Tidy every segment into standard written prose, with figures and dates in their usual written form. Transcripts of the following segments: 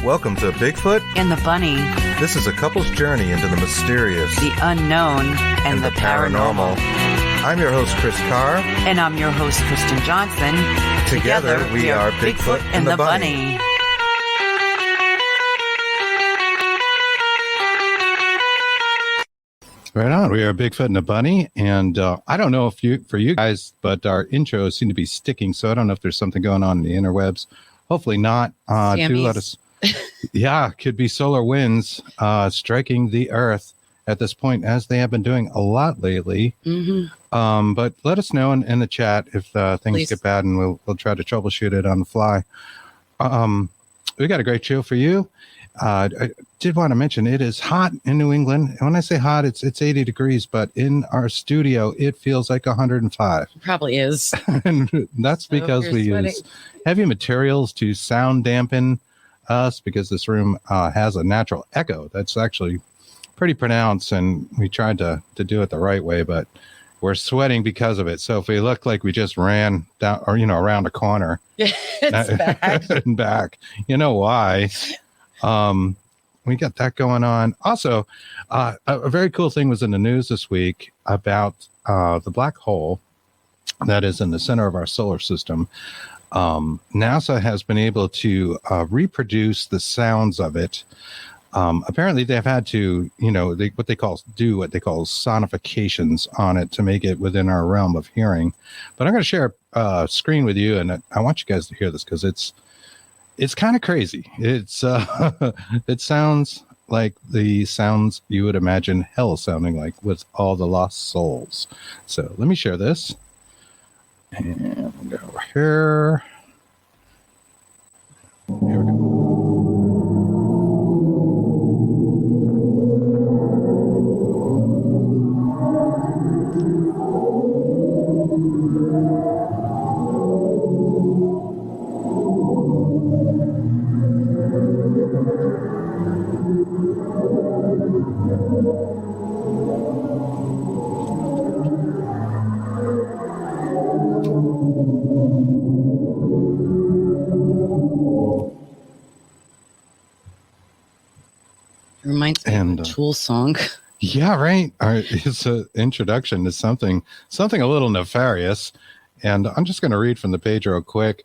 Welcome to Bigfoot and the Bunny. This is a couple's journey into the mysterious, the unknown, and the paranormal. I'm your host, Chris Carr. And I'm your host, Kristen Johnson. Together we are Bigfoot and the Bunny. Right on. We are Bigfoot and the Bunny. And I don't know if for you guys, but our intros seem to be sticking. So I don't know if there's something going on in the interwebs. Hopefully not. Do let us. Yeah, could be solar winds striking the earth at this point, as they have been doing a lot lately. Mm-hmm. But let us know in the chat if things get bad, and we'll try to troubleshoot it on the fly. We got a great show for you. I did want to mention it is hot in New England. And when I say hot, it's 80 degrees, but in our studio, it feels like 105. It probably is. And that's because we use heavy materials to sound dampen us, because this room has a natural echo that's actually pretty pronounced, and we tried to do it the right way, but we're sweating because of it. So if we look like we just ran down or around a corner and back, you know why. We got that going on. Also, a very cool thing was in the news this week about the black hole that is in the center of our solar system. NASA has been able to reproduce the sounds of it. Apparently they've had to, what they call sonifications on it to make it within our realm of hearing. But I'm going to share a screen with you, and I want you guys to hear this because it's kind of crazy. It's it sounds like the sounds you would imagine hell sounding like, with all the lost souls. So let me share this. And we'll go over here. Here we go. Reminds me of a Tool song. Yeah, right. It's an introduction to something a little nefarious. And I'm just going to read from the page real quick.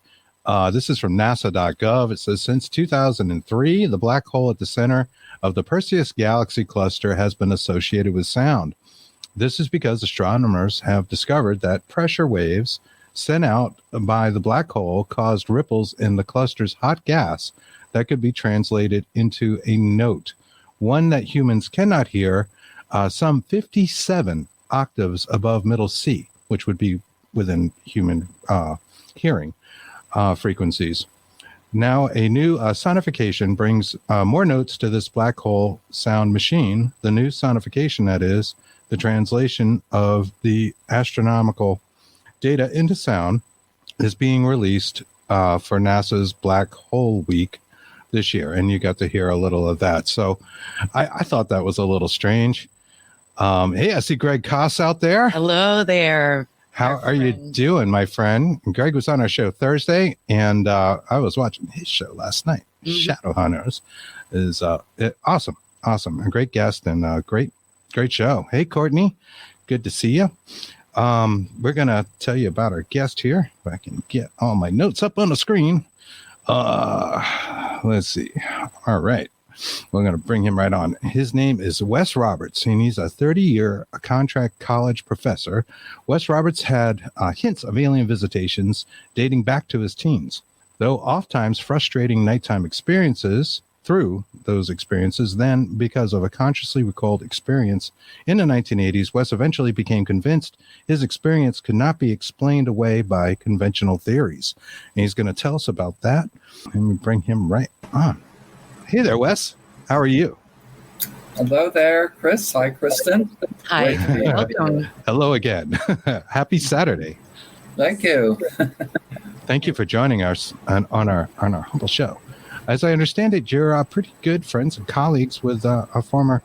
This is from nasa.gov. It says, since 2003, the black hole at the center of the Perseus galaxy cluster has been associated with sound. This is because astronomers have discovered that pressure waves sent out by the black hole caused ripples in the cluster's hot gas that could be translated into a note, one that humans cannot hear, some 57 octaves above middle C, which would be within human hearing frequencies. Now, a new sonification brings more notes to this black hole sound machine. The new sonification, that is, the translation of the astronomical data into sound, is being released for NASA's Black Hole Week this year, and you got to hear a little of that. So I thought that was a little strange. Hey, I see Greg Koss out there. Hello there. How are you doing, my friend? Greg was on our show Thursday, and I was watching his show last night. Mm-hmm. Shadowhunters is awesome. A great guest and great show. Hey, Courtney, good to see you. We're going to tell you about our guest here. If I can get all my notes up on the screen. Let's see. All right. We're going to bring him right on. His name is Wes Roberts, and he's a 30-year contract college professor. Wes Roberts had hints of alien visitations dating back to his teens, though oftentimes frustrating nighttime experiences. Through those experiences, then, because of a consciously recalled experience in the 1980s, Wes eventually became convinced his experience could not be explained away by conventional theories. And he's going to tell us about that. Let me bring him right on. Hey there, Wes. How are you? Hello there, Chris. Hi, Kristen. Hi. Welcome. Hello again. Happy Saturday. Thank you. Thank you for joining us on our humble show. As I understand it, you're pretty good friends and colleagues with a former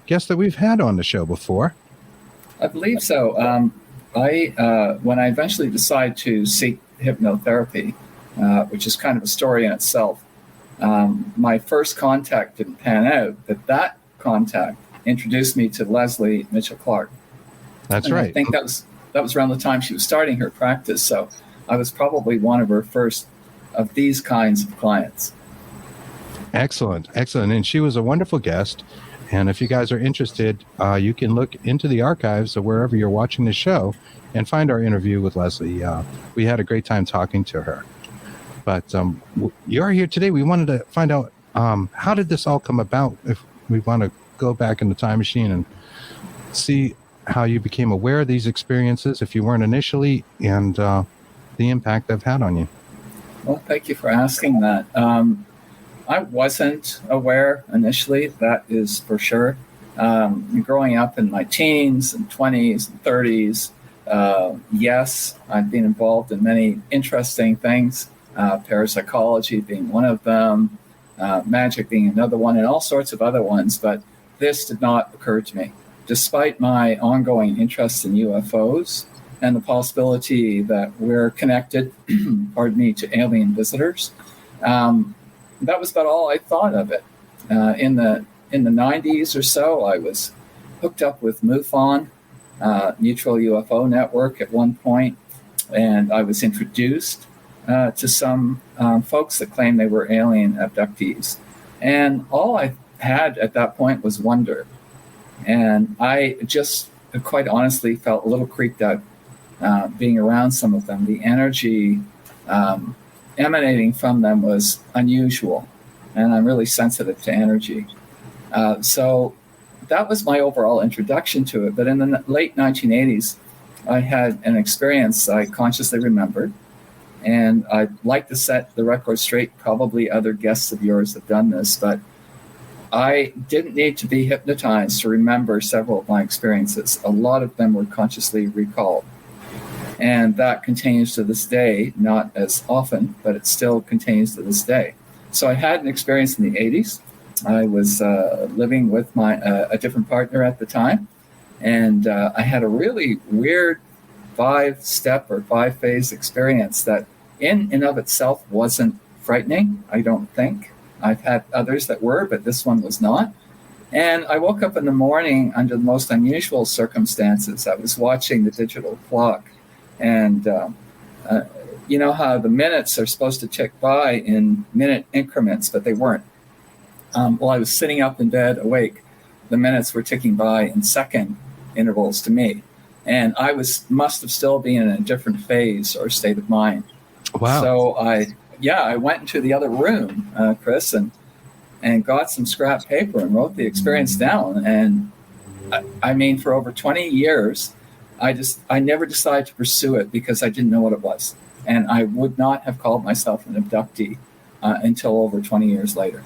guest that we've had on the show before. I believe so. When I eventually decided to seek hypnotherapy, which is kind of a story in itself, My first contact didn't pan out, but that contact introduced me to Leslie Mitchell-Clark. That's and right. I think that was around the time she was starting her practice. So I was probably one of her first of these kinds of clients. Excellent. And she was a wonderful guest. And if you guys are interested, you can look into the archives of wherever you're watching the show and find our interview with Leslie. We had a great time talking to her. But you're here today. We wanted to find out, how did this all come about? If we want to go back in the time machine and see how you became aware of these experiences, if you weren't initially, and the impact they've had on you. Well, thank you for asking that. I wasn't aware initially, that is for sure. Growing up in my teens and 20s and 30s, yes, I've been involved in many interesting things, parapsychology being one of them, magic being another one, and all sorts of other ones, but this did not occur to me. Despite my ongoing interest in UFOs and the possibility that we're connected, pardon me, to alien visitors, that was about all I thought of it. In the 90s or so, I was hooked up with MUFON, Mutual UFO Network at one point, and I was introduced to some folks that claimed they were alien abductees. And all I had at that point was wonder. And I just quite honestly felt a little creeped out being around some of them. The energy emanating from them was unusual, and I'm really sensitive to energy. So that was my overall introduction to it. But in the late 1980s, I had an experience I consciously remembered, and I'd like to set the record straight. Probably other guests of yours have done this, but I didn't need to be hypnotized to remember several of my experiences. A lot of them were consciously recalled. And that continues to this day, not as often, but it still continues to this day. So I had an experience in the 80s. I was living with a different partner at the time, and I had a really weird 5-step or 5-phase experience that in and of itself wasn't frightening, I don't think. I've had others that were, but this one was not. And I woke up in the morning under the most unusual circumstances. I was watching the digital clock, and you know how the minutes are supposed to tick by in minute increments, but they weren't. While I was sitting up in bed awake, the minutes were ticking by in second intervals to me. And I must have still been in a different phase or state of mind. Wow. So I went into the other room, Chris, and got some scrap paper and wrote the experience down. And I mean, for over 20 years, I never decided to pursue it because I didn't know what it was. And I would not have called myself an abductee until over 20 years later.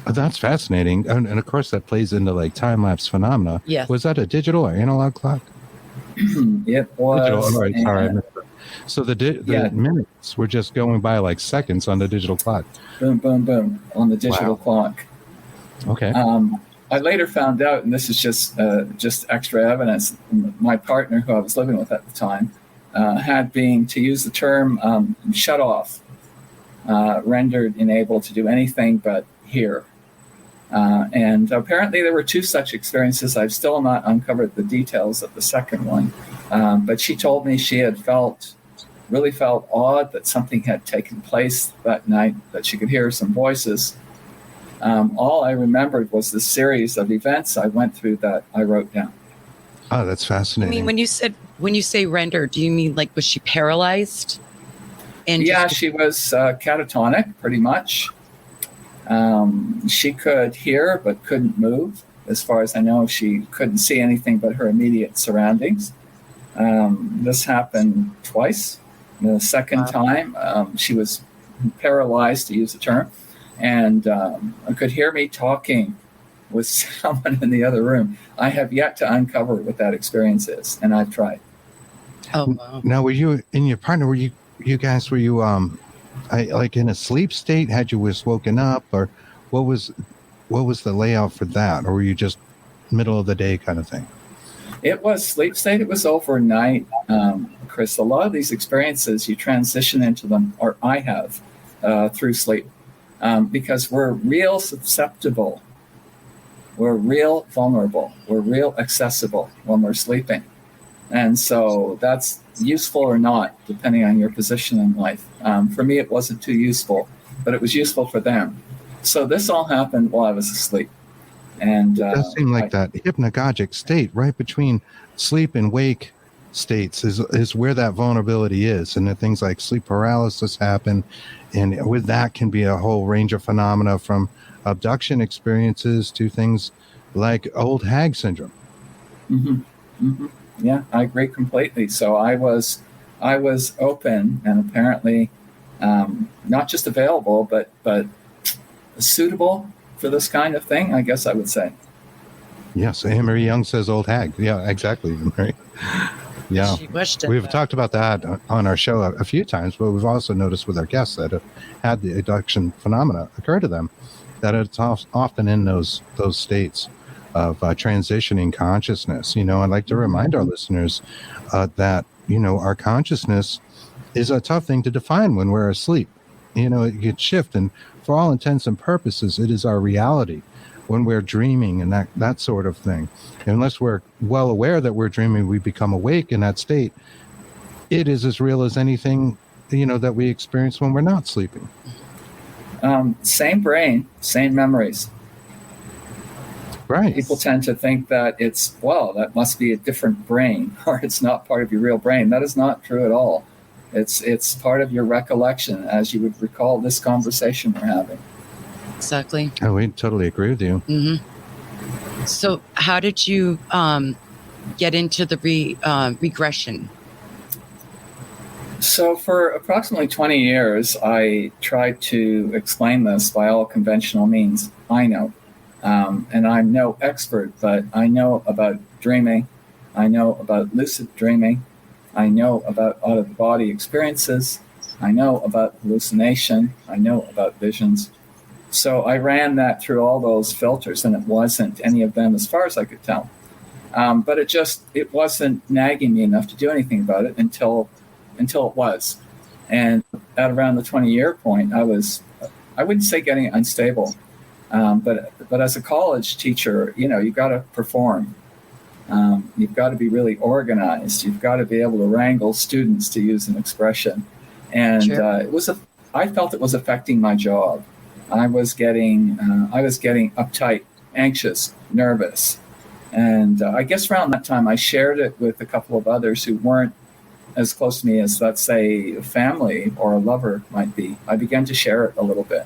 That's fascinating. And of course, that plays into like time-lapse phenomena. Yes. Was that a digital or analog clock? It was. Digital. All right, sorry. So the minutes were just going by like seconds on the digital clock. Boom, boom, boom on the digital clock. Okay. I later found out, and this is just extra evidence, my partner who I was living with at the time had been, to use the term, shut off, rendered unable to do anything but hear. And apparently there were 2 such experiences. I've still not uncovered the details of the second one. But she told me she had really felt odd that something had taken place that night, that she could hear some voices. All I remembered was the series of events I went through that I wrote down. Oh, that's fascinating. I mean, when you say render, do you mean like, was she paralyzed? And she was catatonic, pretty much. She could hear but couldn't move. As far as I know, she couldn't see anything but her immediate surroundings. This happened twice. The second time, she was paralyzed, to use the term, and could hear me talking with someone in the other room. I have yet to uncover what that experience is, and I've tried. Oh, wow. Now, were you and your partner? Were you like in a sleep state? Had you just woken up, or what was the layout for that, or were you just middle of the day kind of thing? It was sleep state. It was overnight, Chris. A lot of these experiences, you transition into them, or I have, through sleep. because we're real susceptible. We're real vulnerable. We're real accessible when we're sleeping. And so that's useful or not, depending on your position in life. For me, it wasn't too useful, but it was useful for them. So this all happened while I was asleep. And it does seem like that hypnagogic state right between sleep and wake states is where that vulnerability is. And things like sleep paralysis happen. And with that can be a whole range of phenomena, from abduction experiences to things like old hag syndrome. Mm-hmm. Mm-hmm. Yeah, I agree completely. So I was open and apparently not just available, but suitable for this kind of thing, I guess I would say. Yes, Anne-Marie Young says old hag. Yeah, exactly. Right. Yeah, we've talked about that on our show a few times, but we've also noticed with our guests that have had the abduction phenomena occur to them, that it's often in those states of transitioning consciousness. I'd like to remind our listeners that, our consciousness is a tough thing to define when we're asleep. It can shift, and for all intents and purposes, it is our reality when we're dreaming and that sort of thing. Unless we're well aware that we're dreaming, we become awake in that state. It is as real as anything, that we experience when we're not sleeping. Same brain, same memories. Right. People tend to think that that must be a different brain, or it's not part of your real brain. That is not true at all. It's part of your recollection, as you would recall this conversation we're having. Exactly. Oh, we totally agree with you. Mm-hmm. So how did you get into the regression? So for approximately 20 years, I tried to explain this by all conventional means I know. And I'm no expert, but I know about dreaming. I know about lucid dreaming. I know about out-of-the-body experiences. I know about hallucination. I know about visions. So I ran that through all those filters, and it wasn't any of them as far as I could tell. But it wasn't nagging me enough to do anything about it until it was. And at around the 20-year point, I wouldn't say getting unstable, but as a college teacher, you've got to perform. You've got to be really organized. You've got to be able to wrangle students, to use an expression. And sure. I felt it was affecting my job. I was getting uptight, anxious, nervous. And I guess around that time, I shared it with a couple of others who weren't as close to me as, let's say, a family or a lover might be. I began to share it a little bit.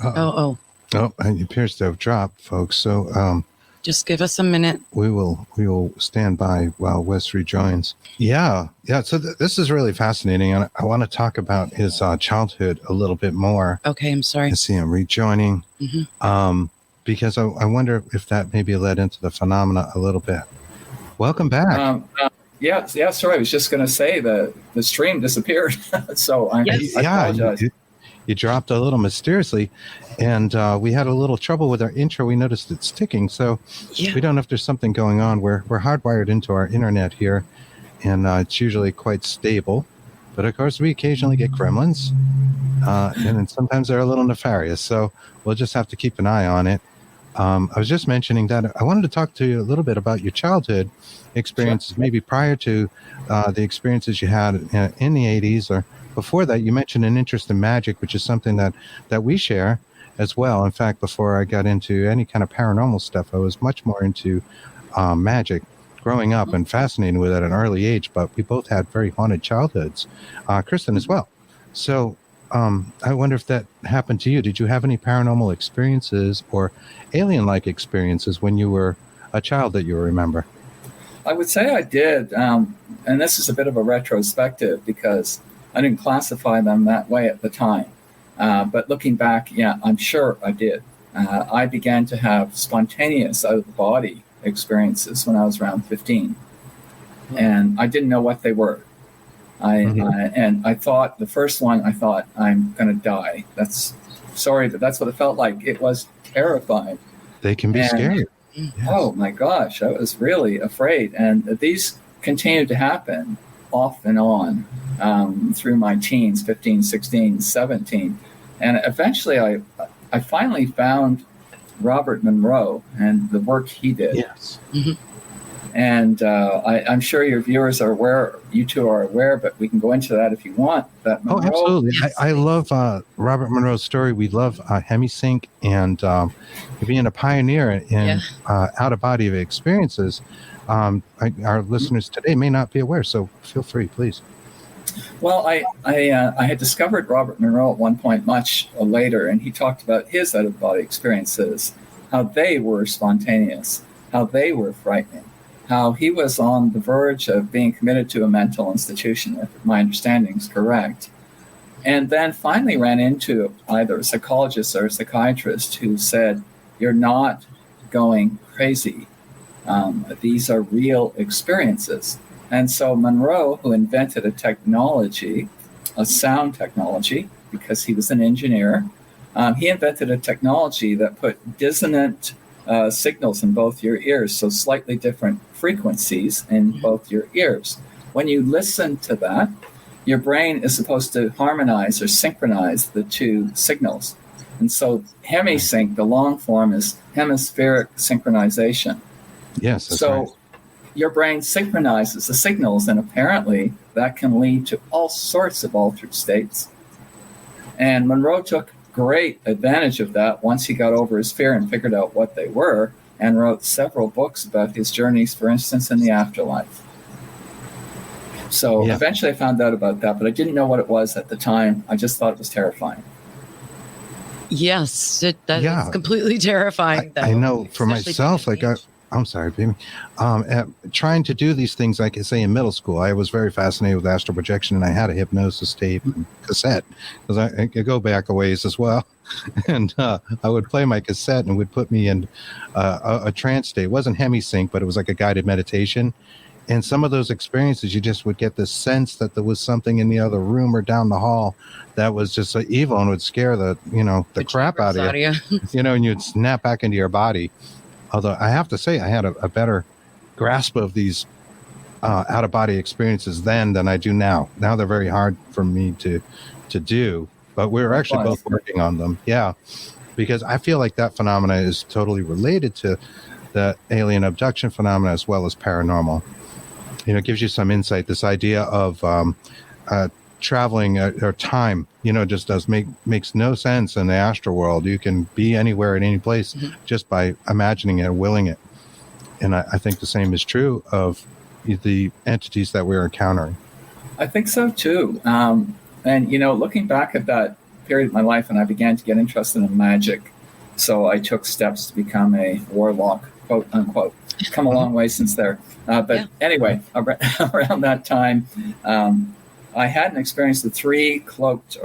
Oh, and it appears to have dropped, folks. So just give us a minute. We will stand by while Wes rejoins. Yeah. So this is really fascinating, and I want to talk about his childhood a little bit more. Okay, I'm sorry. I see him rejoining. Mm-hmm. Because I wonder if that maybe led into the phenomena a little bit. Welcome back. Yeah. Sorry, I was just going to say the stream disappeared, so I apologize. You dropped a little mysteriously, and we had a little trouble with our intro. We noticed it sticking, so we don't know if there's something going on. We're hardwired into our internet here, and it's usually quite stable. But of course, we occasionally get gremlins, and then sometimes they're a little nefarious. So we'll just have to keep an eye on it. I was just mentioning that I wanted to talk to you a little bit about your childhood experiences, sure. Maybe prior to the experiences you had in the 80s or before that. You mentioned an interest in magic, which is something that we share as well. In fact, before I got into any kind of paranormal stuff, I was much more into magic growing up and fascinated with it at an early age, but we both had very haunted childhoods, Kristen as well. So I wonder if that happened to you. Did you have any paranormal experiences or alien-like experiences when you were a child that you remember? I would say I did. And this is a bit of a retrospective because I didn't classify them that way at the time. But looking back, I'm sure I did. I began to have spontaneous out-of-the-body experiences when I was around 15. And I didn't know what they were. And I thought, the first one, I'm going to die. But that's what it felt like. It was terrifying. They can be scary. Yes. Oh my gosh, I was really afraid. And these continued to happen off and on through my teens, 15, 16, 17. And eventually I finally found Robert Monroe and the work he did. Yes. Mm-hmm. And I'm sure your viewers are aware, you two are aware, but we can go into that if you want. That Monroe, absolutely. I love Robert Monroe's story. We love Hemisync and being a pioneer in out-of-body experiences. Our listeners today may not be aware, so feel free, please. Well, I had discovered Robert Monroe at one point much later, and he talked about his out-of-body experiences, how they were spontaneous, how they were frightening, how he was on the verge of being committed to a mental institution, if my understanding is correct, and then finally ran into either a psychologist or a psychiatrist who said, "You're not going crazy. These are real experiences." And so Monroe, who invented a technology, a sound technology, because he was an engineer, he invented a technology that put dissonant signals in both your ears, so slightly different frequencies in both your ears. When you listen to that, your brain is supposed to harmonize or synchronize the two signals. And so hemisync, the long form, is hemispheric synchronization. Yes, that's so right. Your brain synchronizes the signals, and apparently that can lead to all sorts of altered states. And Monroe took great advantage of that once he got over his fear and figured out what they were, and wrote several books about his journeys, for instance, in the afterlife. So eventually I found out about that, but I didn't know what it was at the time. I just thought it was terrifying. Yes, that is completely terrifying. I know for myself, I'm sorry, baby. Trying to do these things, like I say, in middle school, I was very fascinated with astral projection, and I had a hypnosis tape and cassette, because I could go back a ways as well. And I would play my cassette, and it would put me in a trance state. It wasn't hemisync, but it was like a guided meditation. And some of those experiences, you just would get this sense that there was something in the other room or down the hall that was just evil and would scare the crap out of you. And you'd snap back into your body. Although I have to say, I had a better grasp of these out-of-body experiences then than I do now. Now they're very hard for me to do, but we're actually both working on them. Yeah, because I feel like that phenomena is totally related to the alien abduction phenomena as well as paranormal. It gives you some insight. This idea of traveling or time, just makes no sense in the astral world. You can be anywhere in any place just by imagining it, willing it. And I think the same is true of the entities that we're encountering. I think so too. And looking back at that period of my life, and I began to get interested in magic. So I took steps to become a warlock, quote unquote. Come a long way since there. Anyway, around that time, I had an experience with three cloaked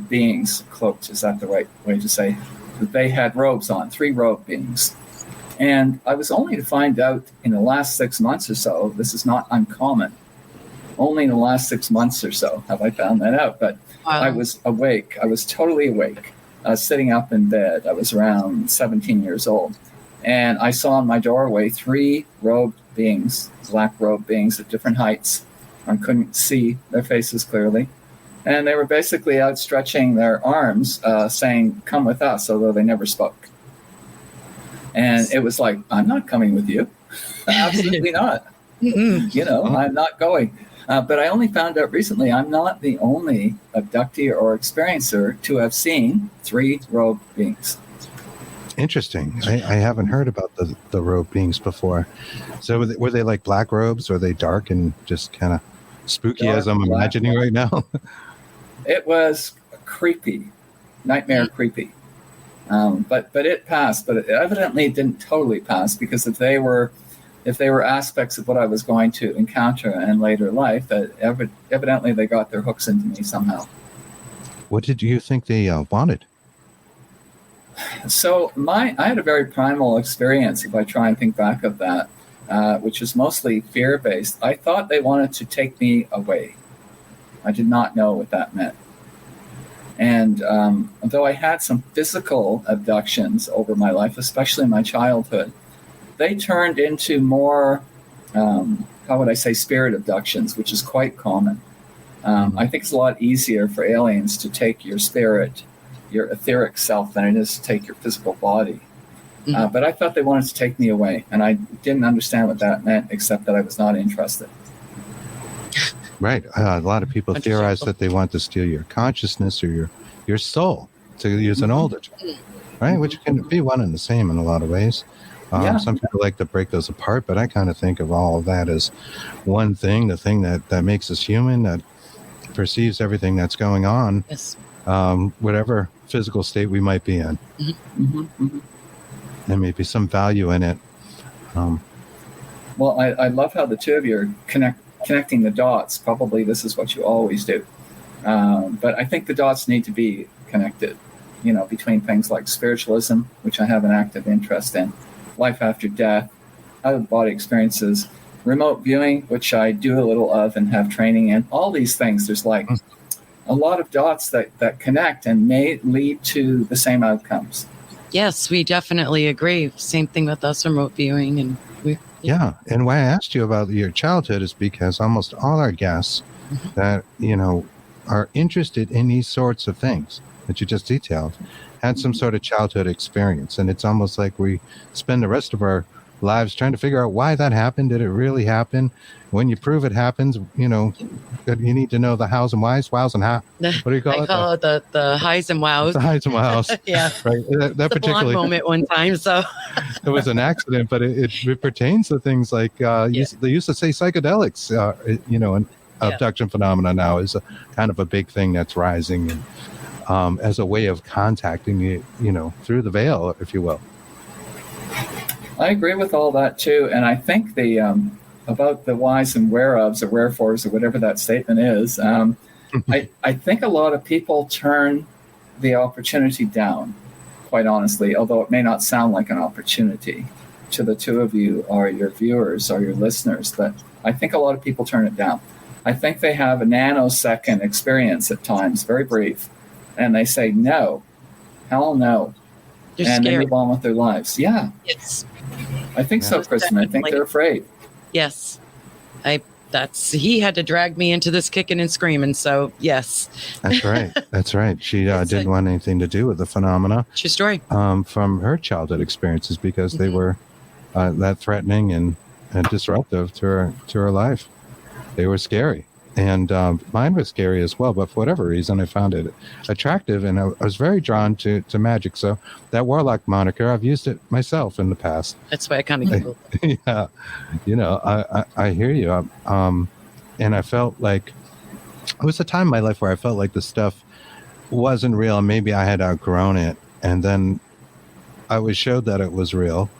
beings. Cloaked, is that the right way to say? They had robes on, three robed beings. And I was only to find out in the last 6 months or so, this is not uncommon. Only in the last 6 months or so have I found that out. But wow. I was awake. I was totally awake, sitting up in bed. I was around 17 years old. And I saw in my doorway three robed beings, black robed beings at different heights. I couldn't see their faces clearly. And they were basically outstretching their arms, saying, "Come with us," although they never spoke. And it was like, I'm not coming with you. Absolutely not. I'm not going. But I only found out recently I'm not the only abductee or experiencer to have seen three robed beings. Interesting. I haven't heard about the robe beings before. So were they like black robes, or are they dark and just kind of spooky dark, as I'm imagining right now? It was creepy, nightmare creepy. But it passed. But it evidently didn't totally pass, because if they were aspects of what I was going to encounter in later life, evidently they got their hooks into me somehow. What did you think they wanted? So I had a very primal experience, if I try and think back of that, which was mostly fear-based. I thought they wanted to take me away. I did not know what that meant. And although I had some physical abductions over my life, especially in my childhood, they turned into more, spirit abductions, which is quite common. I think it's a lot easier for aliens to take your spirit your etheric self than it is to take your physical body. But I thought they wanted to take me away, and I didn't understand what that meant, except that I was not interested. Right. A lot of people theorize that they want to steal your consciousness or your soul, to use an older term, right? Which can be one and the same in a lot of ways. Some people like to break those apart, but I kind of think of all of that as one thing, the thing that makes us human, that perceives everything that's going on, whatever physical state we might be in. There may be some value in it. Well, I love how the two of you are connecting the dots. Probably this is what you always do. But I think the dots need to be connected, between things like spiritualism, which I have an active interest in, life after death, out-of-body experiences, remote viewing, which I do a little of and have training in, all these things. There's like a lot of dots that connect and may lead to the same outcomes. Yes, we definitely agree. Same thing with us, remote viewing. And and why I asked you about your childhood is because almost all our guests that, are interested in these sorts of things that you just detailed had some sort of childhood experience. And it's almost like we spend the rest of our lives trying to figure out why that happened. Did it really happen? When you prove it happens, you need to know the hows and whys, wows and how. What do you call it? I call it the highs and wows. The highs and wows. Yeah. Right. That particular moment one time. So it was an accident, but it pertains to things like they used to say psychedelics, and abduction phenomena now is kind of a big thing that's rising, and as a way of contacting you, through the veil, if you will. I agree with all that too, and I think the about the whys and whereofs or wherefores or whatever that statement is. I think a lot of people turn the opportunity down, quite honestly, although it may not sound like an opportunity to the two of you or your viewers or your listeners. But I think a lot of people turn it down. I think they have a nanosecond experience at times, very brief, and they say no, hell no, and they move on with their lives. Yeah. Yes. I think so, Kristen. I think they're afraid. Yes. He had to drag me into this kicking and screaming. So yes. That's right. That's right. She didn't want anything to do with the phenomena. True story. From her childhood experiences, because they were that threatening and disruptive to her life. They were scary. And mine was scary as well, but for whatever reason, I found it attractive, and I was very drawn to magic. So that warlock moniker, I've used it myself in the past. That's why I kind of giggled. Yeah, I hear you. And I felt like it was a time in my life where I felt like the stuff wasn't real, and maybe I had outgrown it. And then I was showed that it was real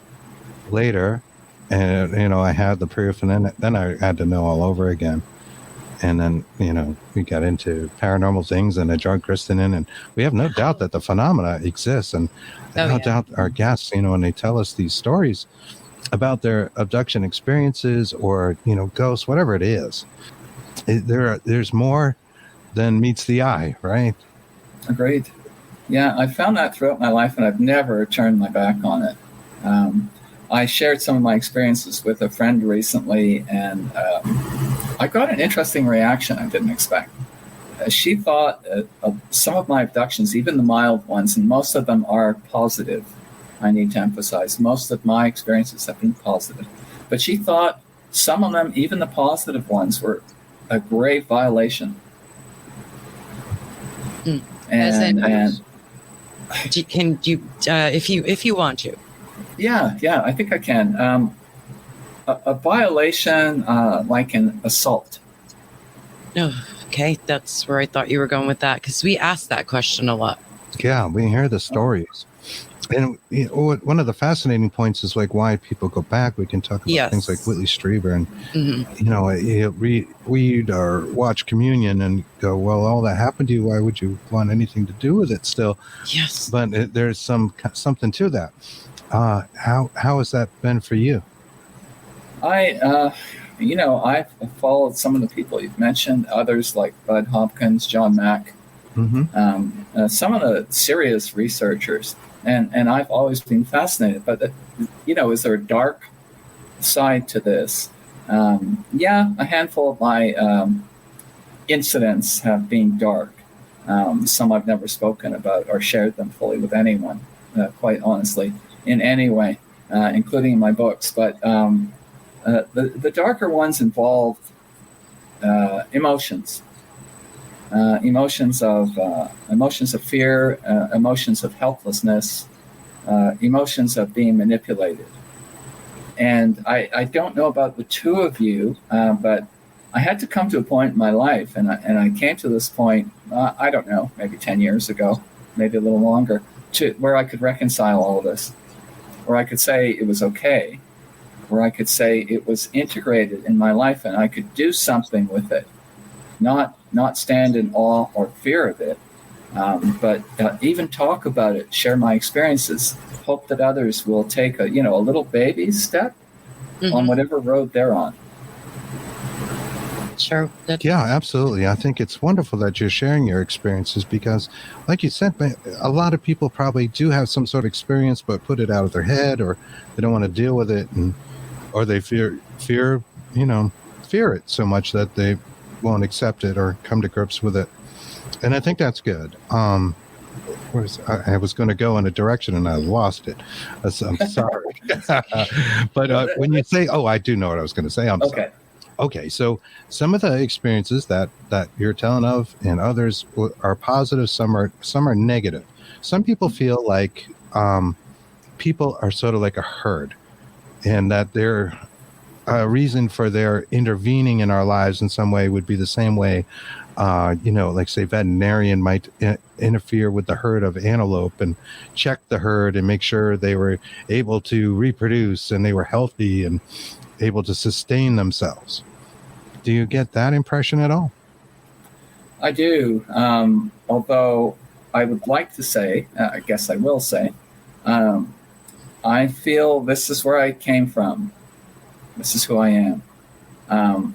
later, and I had the proof, and then I had to know all over again. And then, we got into paranormal things, and I dragged Kristen in, and we have no doubt that the phenomena exists. And no doubt our guests, when they tell us these stories about their abduction experiences or, ghosts, whatever it is, there's more than meets the eye, right? Agreed. Yeah, I found that throughout my life, and I've never turned my back on it. I shared some of my experiences with a friend recently, and I got an interesting reaction I didn't expect. She thought some of my abductions, even the mild ones, and most of them are positive, I need to emphasize, most of my experiences have been positive. But she thought some of them, even the positive ones, were a grave violation. Can you, if you want to? Yeah, I think I can. A violation like an assault. Oh, okay. That's where I thought you were going with that, because we asked that question a lot. Yeah, we hear the stories. And one of the fascinating points is like why people go back. We can talk about things like Whitley Strieber and, you read or watch Communion and go, well, all that happened to you. Why would you want anything to do with it still? Yes. But there's something to that. How has that been for you? I've followed some of the people you've mentioned, others like Bud Hopkins, John Mack, some of the serious researchers, and I've always been fascinated. But, is there a dark side to this? A handful of my incidents have been dark. Some I've never spoken about or shared them fully with anyone, quite honestly, in any way, including in my books. But the darker ones involved emotions. Emotions of fear, emotions of helplessness, emotions of being manipulated. And I don't know about the two of you, but I had to come to a point in my life, and I came to this point, I don't know, maybe 10 years ago, maybe a little longer, to where I could reconcile all of this, where I could say it was okay, where I could say it was integrated in my life and I could do something with it, not stand in awe or fear of it, but even talk about it, share my experiences, hope that others will take a little baby step on whatever road they're on. Sure. Yeah, absolutely. I think it's wonderful that you're sharing your experiences because, like you said, a lot of people probably do have some sort of experience but put it out of their head, or they don't want to deal with it, or they fear it so much that they won't accept it or come to grips with it. And I think that's good. I was going to go in a direction and I lost it. I'm sorry. But when you say, I do know what I was going to say. I'm sorry. Okay, so some of the experiences that you're telling of and others are positive, some are negative. Some people feel like people are sort of like a herd, and that their reason for their intervening in our lives in some way would be the same way, like say veterinarian might interfere with the herd of antelope and check the herd and make sure they were able to reproduce and they were healthy and able to sustain themselves. Do you get that impression at all? I do. Although I would like to say, I guess I will say, I feel this is where I came from. This is who I am.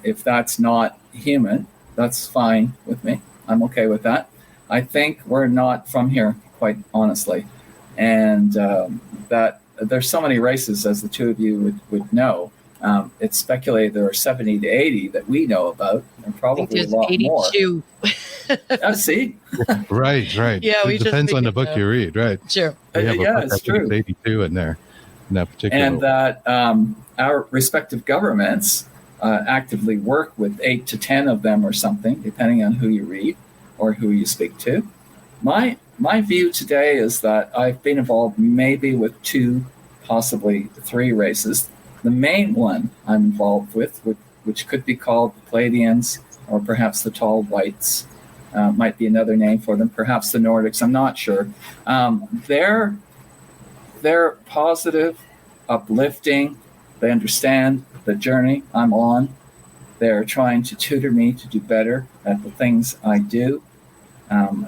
If that's not human, that's fine with me. I'm okay with that. I think we're not from here, quite honestly. And that there's so many races, as the two of you would know. It's speculated there are 70 to 80 that we know about, and probably a lot 82. More. See? Right. Yeah, it depends on the book you read, right? Sure. It's true. It's 82 in there, in that particular. And that our respective governments actively work with 8 to 10 of them or something, depending on who you read or who you speak to. My view today is that I've been involved maybe with 2, possibly 3 races. The main one I'm involved with, which could be called the Pleiadians, or perhaps the Tall Whites, might be another name for them, perhaps the Nordics, I'm not sure. They're positive, uplifting, they understand the journey I'm on. They're trying to tutor me to do better at the things I do.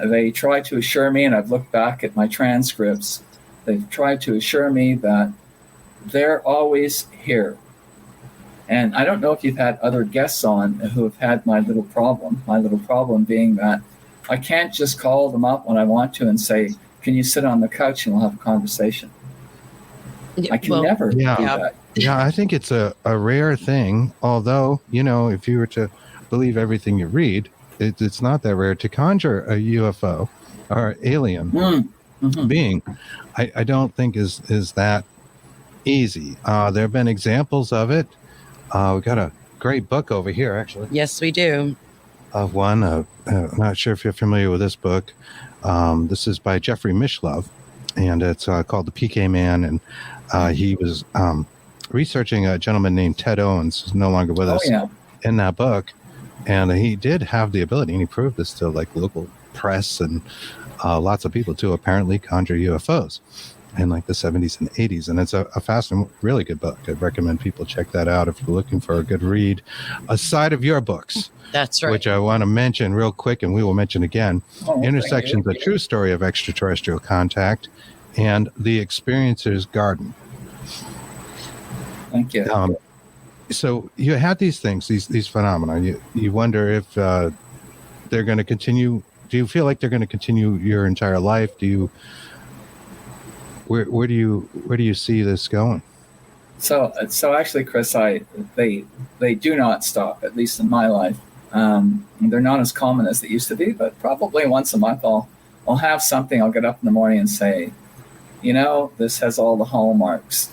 They try to assure me, and I've looked back at my transcripts, they've tried to assure me that they're always here. And I don't know if you've had other guests on who have had my little problem being that I can't just call them up when I want to and say, can you sit on the couch and we'll have a conversation? I can never do that. Yeah, I think it's a rare thing, although, if you were to believe everything you read, it's not that rare to conjure a UFO or alien being. I don't think is that easy. There have been examples of it. We got a great book over here, actually. Yes, we do. Of one. I'm not sure if you're familiar with this book. This is by Jeffrey Mishlove, and it's called The PK Man. And he was researching a gentleman named Ted Owens, who's no longer with us, in that book. And he did have the ability, and he proved this to like local press and lots of people to apparently conjure UFOs in like the 70s and 80s. And it's a fascinating, really good book. I'd recommend people check that out if you're looking for a good read aside of your books. That's right. Which I want to mention real quick, and we will mention again. Intersections, A True Story of Extraterrestrial Contact, and The Experiencer's Garden. Thank you. So you had these things, these phenomena. You wonder if they're going to continue. Do you feel like they're going to continue your entire life? Where do you see this going? So actually, Chris, they do not stop, at least in my life. They're not as common as they used to be, but probably once a month I'll have something. I'll get up in the morning and say, this has all the hallmarks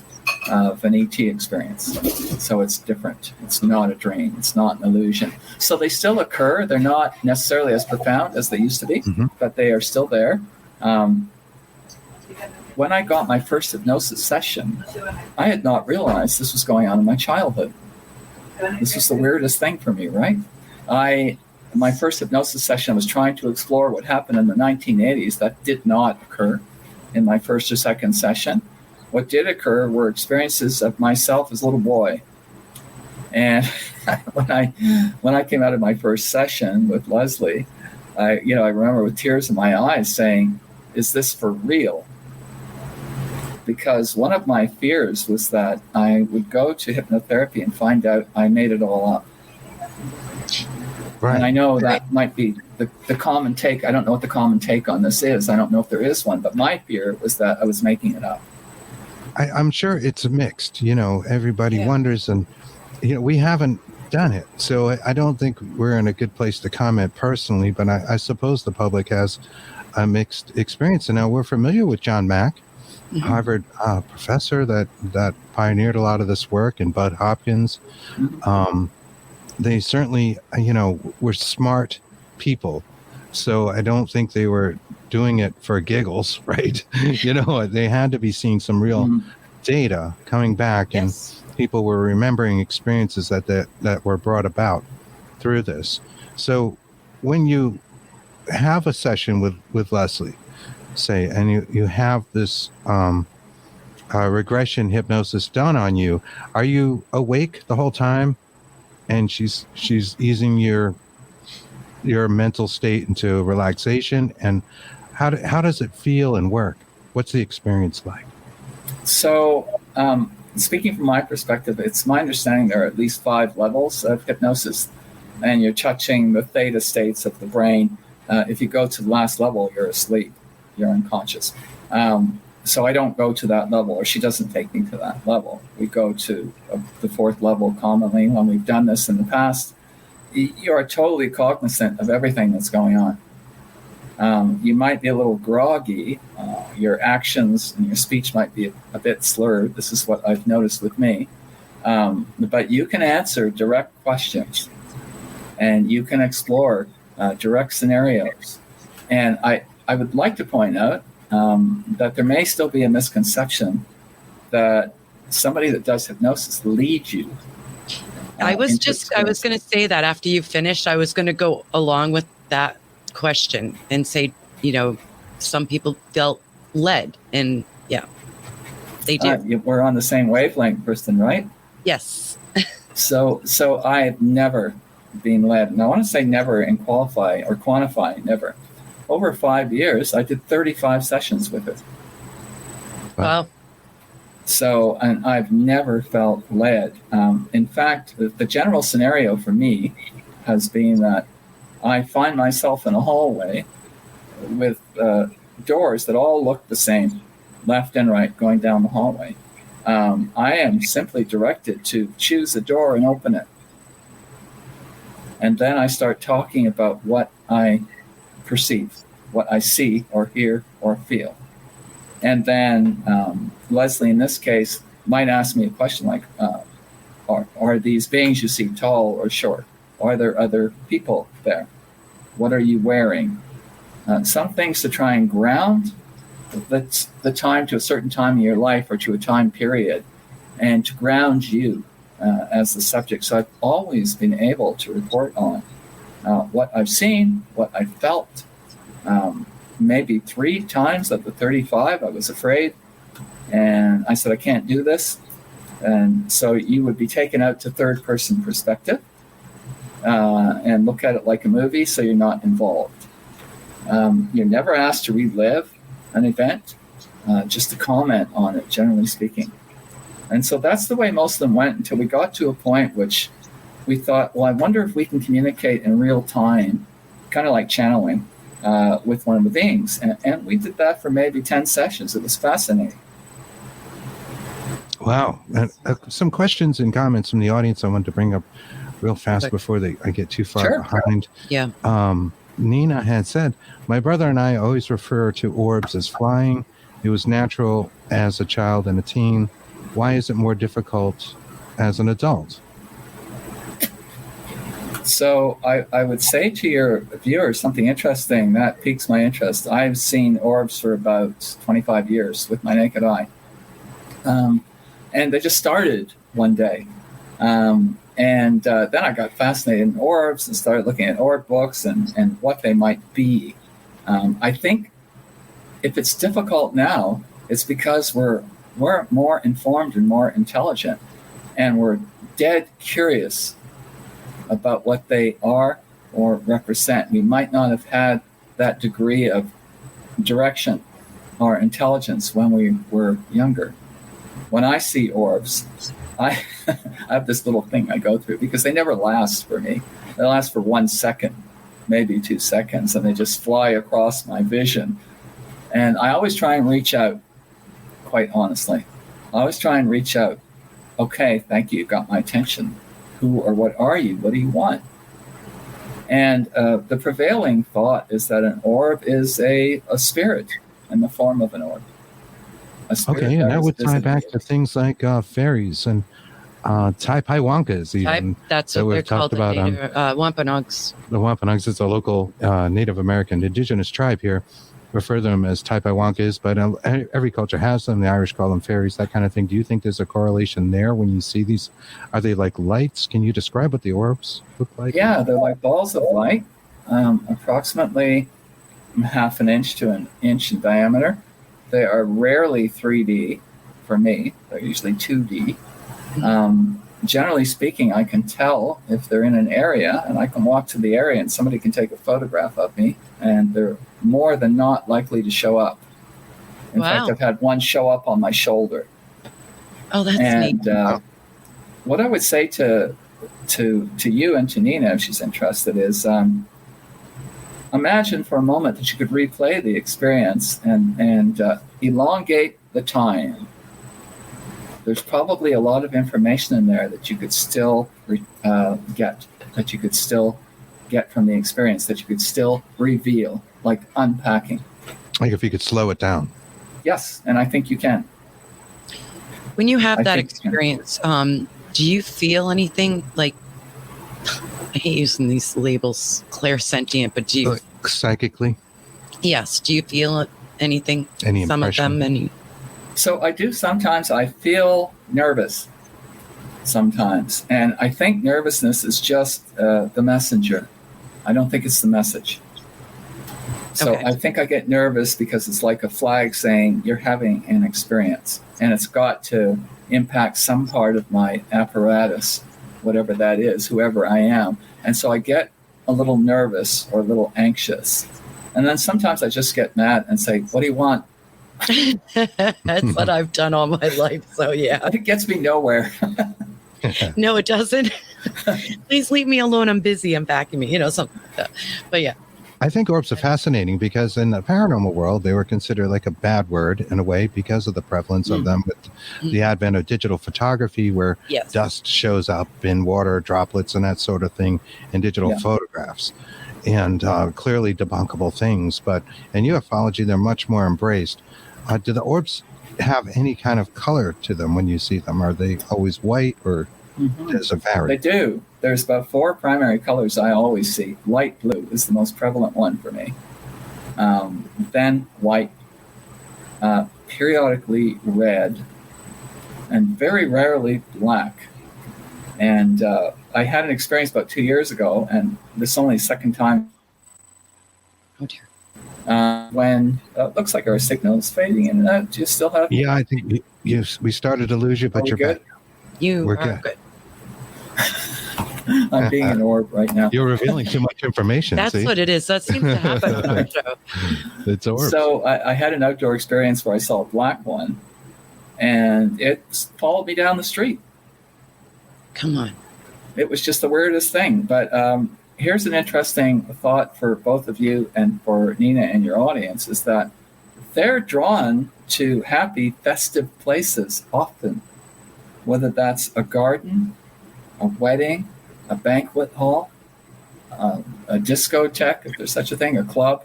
of an ET experience. So it's different. It's not a dream. It's not an illusion. So they still occur. They're not necessarily as profound as they used to be, but they are still there. When I got my first hypnosis session, I had not realized this was going on in my childhood. This was the weirdest thing for me, right? My first hypnosis session was trying to explore what happened in the 1980s. That did not occur in my first or second session. What did occur were experiences of myself as a little boy. And when I came out of my first session with Leslie, I remember with tears in my eyes saying, "Is this for real?" Because one of my fears was that I would go to hypnotherapy and find out I made it all up. Right. And I know that might be the common take. I don't know what the common take on this is. I don't know if there is one, but my fear was that I was making it up. I'm sure it's mixed. Everybody wonders, and we haven't done it, so I don't think we're in a good place to comment personally. But I suppose the public has a mixed experience. And now we're familiar with John Mack, Harvard professor that pioneered a lot of this work, and Bud Hopkins. They certainly, were smart people. So I don't think they were doing it for giggles, right? They had to be seeing some real data coming back, and people were remembering experiences that were brought about through this. So when you have a session with Leslie, say, and you have this regression hypnosis done on you, are you awake the whole time? And she's easing your mental state into relaxation. And how does it feel and work? What's the experience like? So, speaking from my perspective, it's my understanding there are at least 5 levels of hypnosis, and you're touching the theta states of the brain. If you go to the last level, you're asleep, you're unconscious. So I don't go to that level, or she doesn't take me to that level. We go to the 4th level commonly when we've done this in the past. You are totally cognizant of everything that's going on. You might be a little groggy. Your actions and your speech might be a bit slurred. This is what I've noticed with me. But you can answer direct questions, and you can explore direct scenarios. And I would like to point out that there may still be a misconception that somebody that does hypnosis leads you. I was going to say that after you finished, I was going to go along with that question and say, some people felt led, and they do. We're on the same wavelength, Kristen, right? Yes. So I've never been led, and I want to say never and quantify never. Over 5 years, I did 35 sessions with her. Wow. So, and I've never felt led. In fact, the general scenario for me has been that I find myself in a hallway with doors that all look the same, left and right, going down the hallway. I am simply directed to choose a door and open it. And then I start talking about what I perceive, what I see or hear or feel. And then Leslie, in this case, might ask me a question like, are these beings you see tall or short? Are there other people there? What are you wearing? Some things to try and ground the time to a certain time in your life or to a time period, and to ground you as the subject. So I've always been able to report on what I've seen, what I felt. Maybe 3 times of the 35, I was afraid. And I said, I can't do this. And so you would be taken out to third-person perspective and look at it like a movie, so you're not involved. You're never asked to relive an event, just to comment on it, generally speaking. And so that's the way most of them went until we got to a point which we thought, well, I wonder if we can communicate in real time, kind of like channeling, with one of the beings. And we did that for maybe 10 sessions. It was fascinating. Wow. Some questions and comments from the audience I want to bring up real fast Okay. before I get too far Sure. behind. Yeah. Nina had said, my brother and I always refer to orbs as flying. It was natural as a child and a teen. Why is it more difficult as an adult? So I would say to your viewers something interesting that piques my interest. I've seen orbs for about 25 years with my naked eye. And they just started one day. And then I got fascinated in orbs and started looking at orb books and what they might be. I think if it's difficult now, it's because we're more informed and more intelligent, and we're dead curious about what they are or represent. We might not have had that degree of direction or intelligence when we were younger. When I see orbs, I have this little thing I go through because they never last for me. They last for 1 second, maybe 2 seconds, and they just fly across my vision. And I always try and reach out, quite honestly. I always try and reach out. Okay, thank you, you got my attention. Who or what are you? What do you want? And the prevailing thought is that an orb is a spirit in the form of an orb. Okay, and that would tie back to things like fairies and Taipaiwankas even. That's what they're called, Wampanoags. The Wampanoags is a local Native American indigenous tribe here. Refer to them as Taipaiwankas, but every culture has them. The Irish call them fairies, that kind of thing. Do you think there's a correlation there when you see these? Are they like lights? Can you describe what the orbs look like? Yeah, they're like balls of light, approximately half an inch to an inch in diameter. They are rarely 3D for me. They're usually 2D. Generally speaking, I can tell if they're in an area, and I can walk to the area and somebody can take a photograph of me, and they're more than not likely to show up. In fact, I've had one show up on my shoulder. Oh, that's neat. And what I would say to you and to Nina, if she's interested, is imagine for a moment that you could replay the experience and elongate the time. There's probably a lot of information in there that you could still get from the experience, that you could still reveal, like unpacking. Like if you could slow it down. Yes, and I think you can. When you have that experience, do you feel anything like, I hate using these labels, clairsentient, but do you... Psychically? Yes. Do you feel anything? Any some impression? of them? So I do sometimes. I feel nervous sometimes. And I think nervousness is just the messenger. I don't think it's the message. So Okay. I think I get nervous because it's like a flag saying you're having an experience. And it's got to impact some part of my apparatus, whatever that is, whoever I am. And so I get a little nervous or a little anxious. And then sometimes I just get mad and say, what do you want? That's what I've done all my life. So yeah, It gets me nowhere. no, it doesn't. Please leave me alone. I'm busy. I'm backing me, something like that. But yeah, I think orbs are fascinating because in the paranormal world, they were considered like a bad word in a way because of the prevalence of them with the advent of digital photography where yes. dust shows up in water droplets and that sort of thing in digital photographs. And clearly debunkable things. But in ufology, they're much more embraced. Do the orbs have any kind of color to them when you see them? Are they always white or does it vary? They do. There's about 4 primary colors I always see. Light blue is the most prevalent one for me. Then white, periodically red, and very rarely black. And I had an experience about 2 years ago, and this is only the second time. Oh dear. When it looks like our signal is fading in and out. Do you still have? Yeah, I think we started to lose you, but you're good? back. We're good. I'm being an orb right now. You're revealing too much information. That's what it is. That seems to happen on our show. It's orbs. So I had an outdoor experience where I saw a black one, and it followed me down the street. Come on. It was just the weirdest thing. But here's an interesting thought for both of you and for Nina and your audience, is that they're drawn to happy, festive places often, whether that's a garden, a wedding, a banquet hall, a discotheque, if there's such a thing, a club.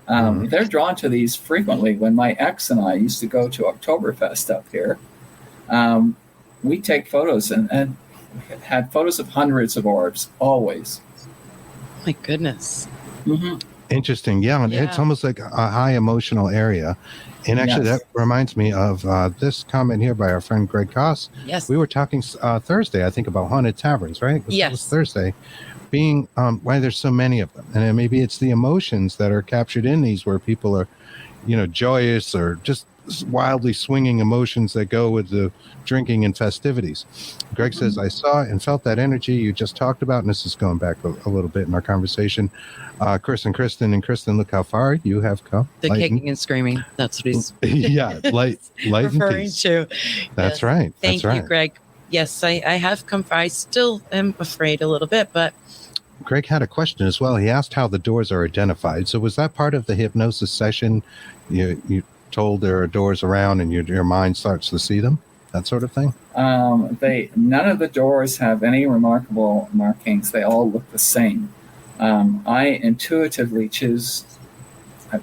They're drawn to these frequently. When my ex and I used to go to Oktoberfest up here, we take photos and had photos of hundreds of orbs, always. My goodness. Mm-hmm. Interesting. Yeah, and it's almost like a high emotional area. And actually, that reminds me of this comment here by our friend Greg Koss. Yes. We were talking Thursday, I think, about haunted taverns, right? It was Thursday. Being why there's so many of them. And then maybe it's the emotions that are captured in these where people are, joyous or just wildly swinging emotions that go with the drinking and festivities. Greg says, I saw and felt that energy you just talked about. And this is going back a little bit in our conversation. Kristen, look how far you have come. The kicking and screaming. That's what he's light referring and to. That's right. Thank you, Greg. Yes, I have come far. I still am afraid a little bit, but Greg had a question as well. He asked how the doors are identified. So was that part of the hypnosis session? You told there are doors around and your mind starts to see them, that sort of thing? None of the doors have any remarkable markings. They all look the same. I intuitively choose,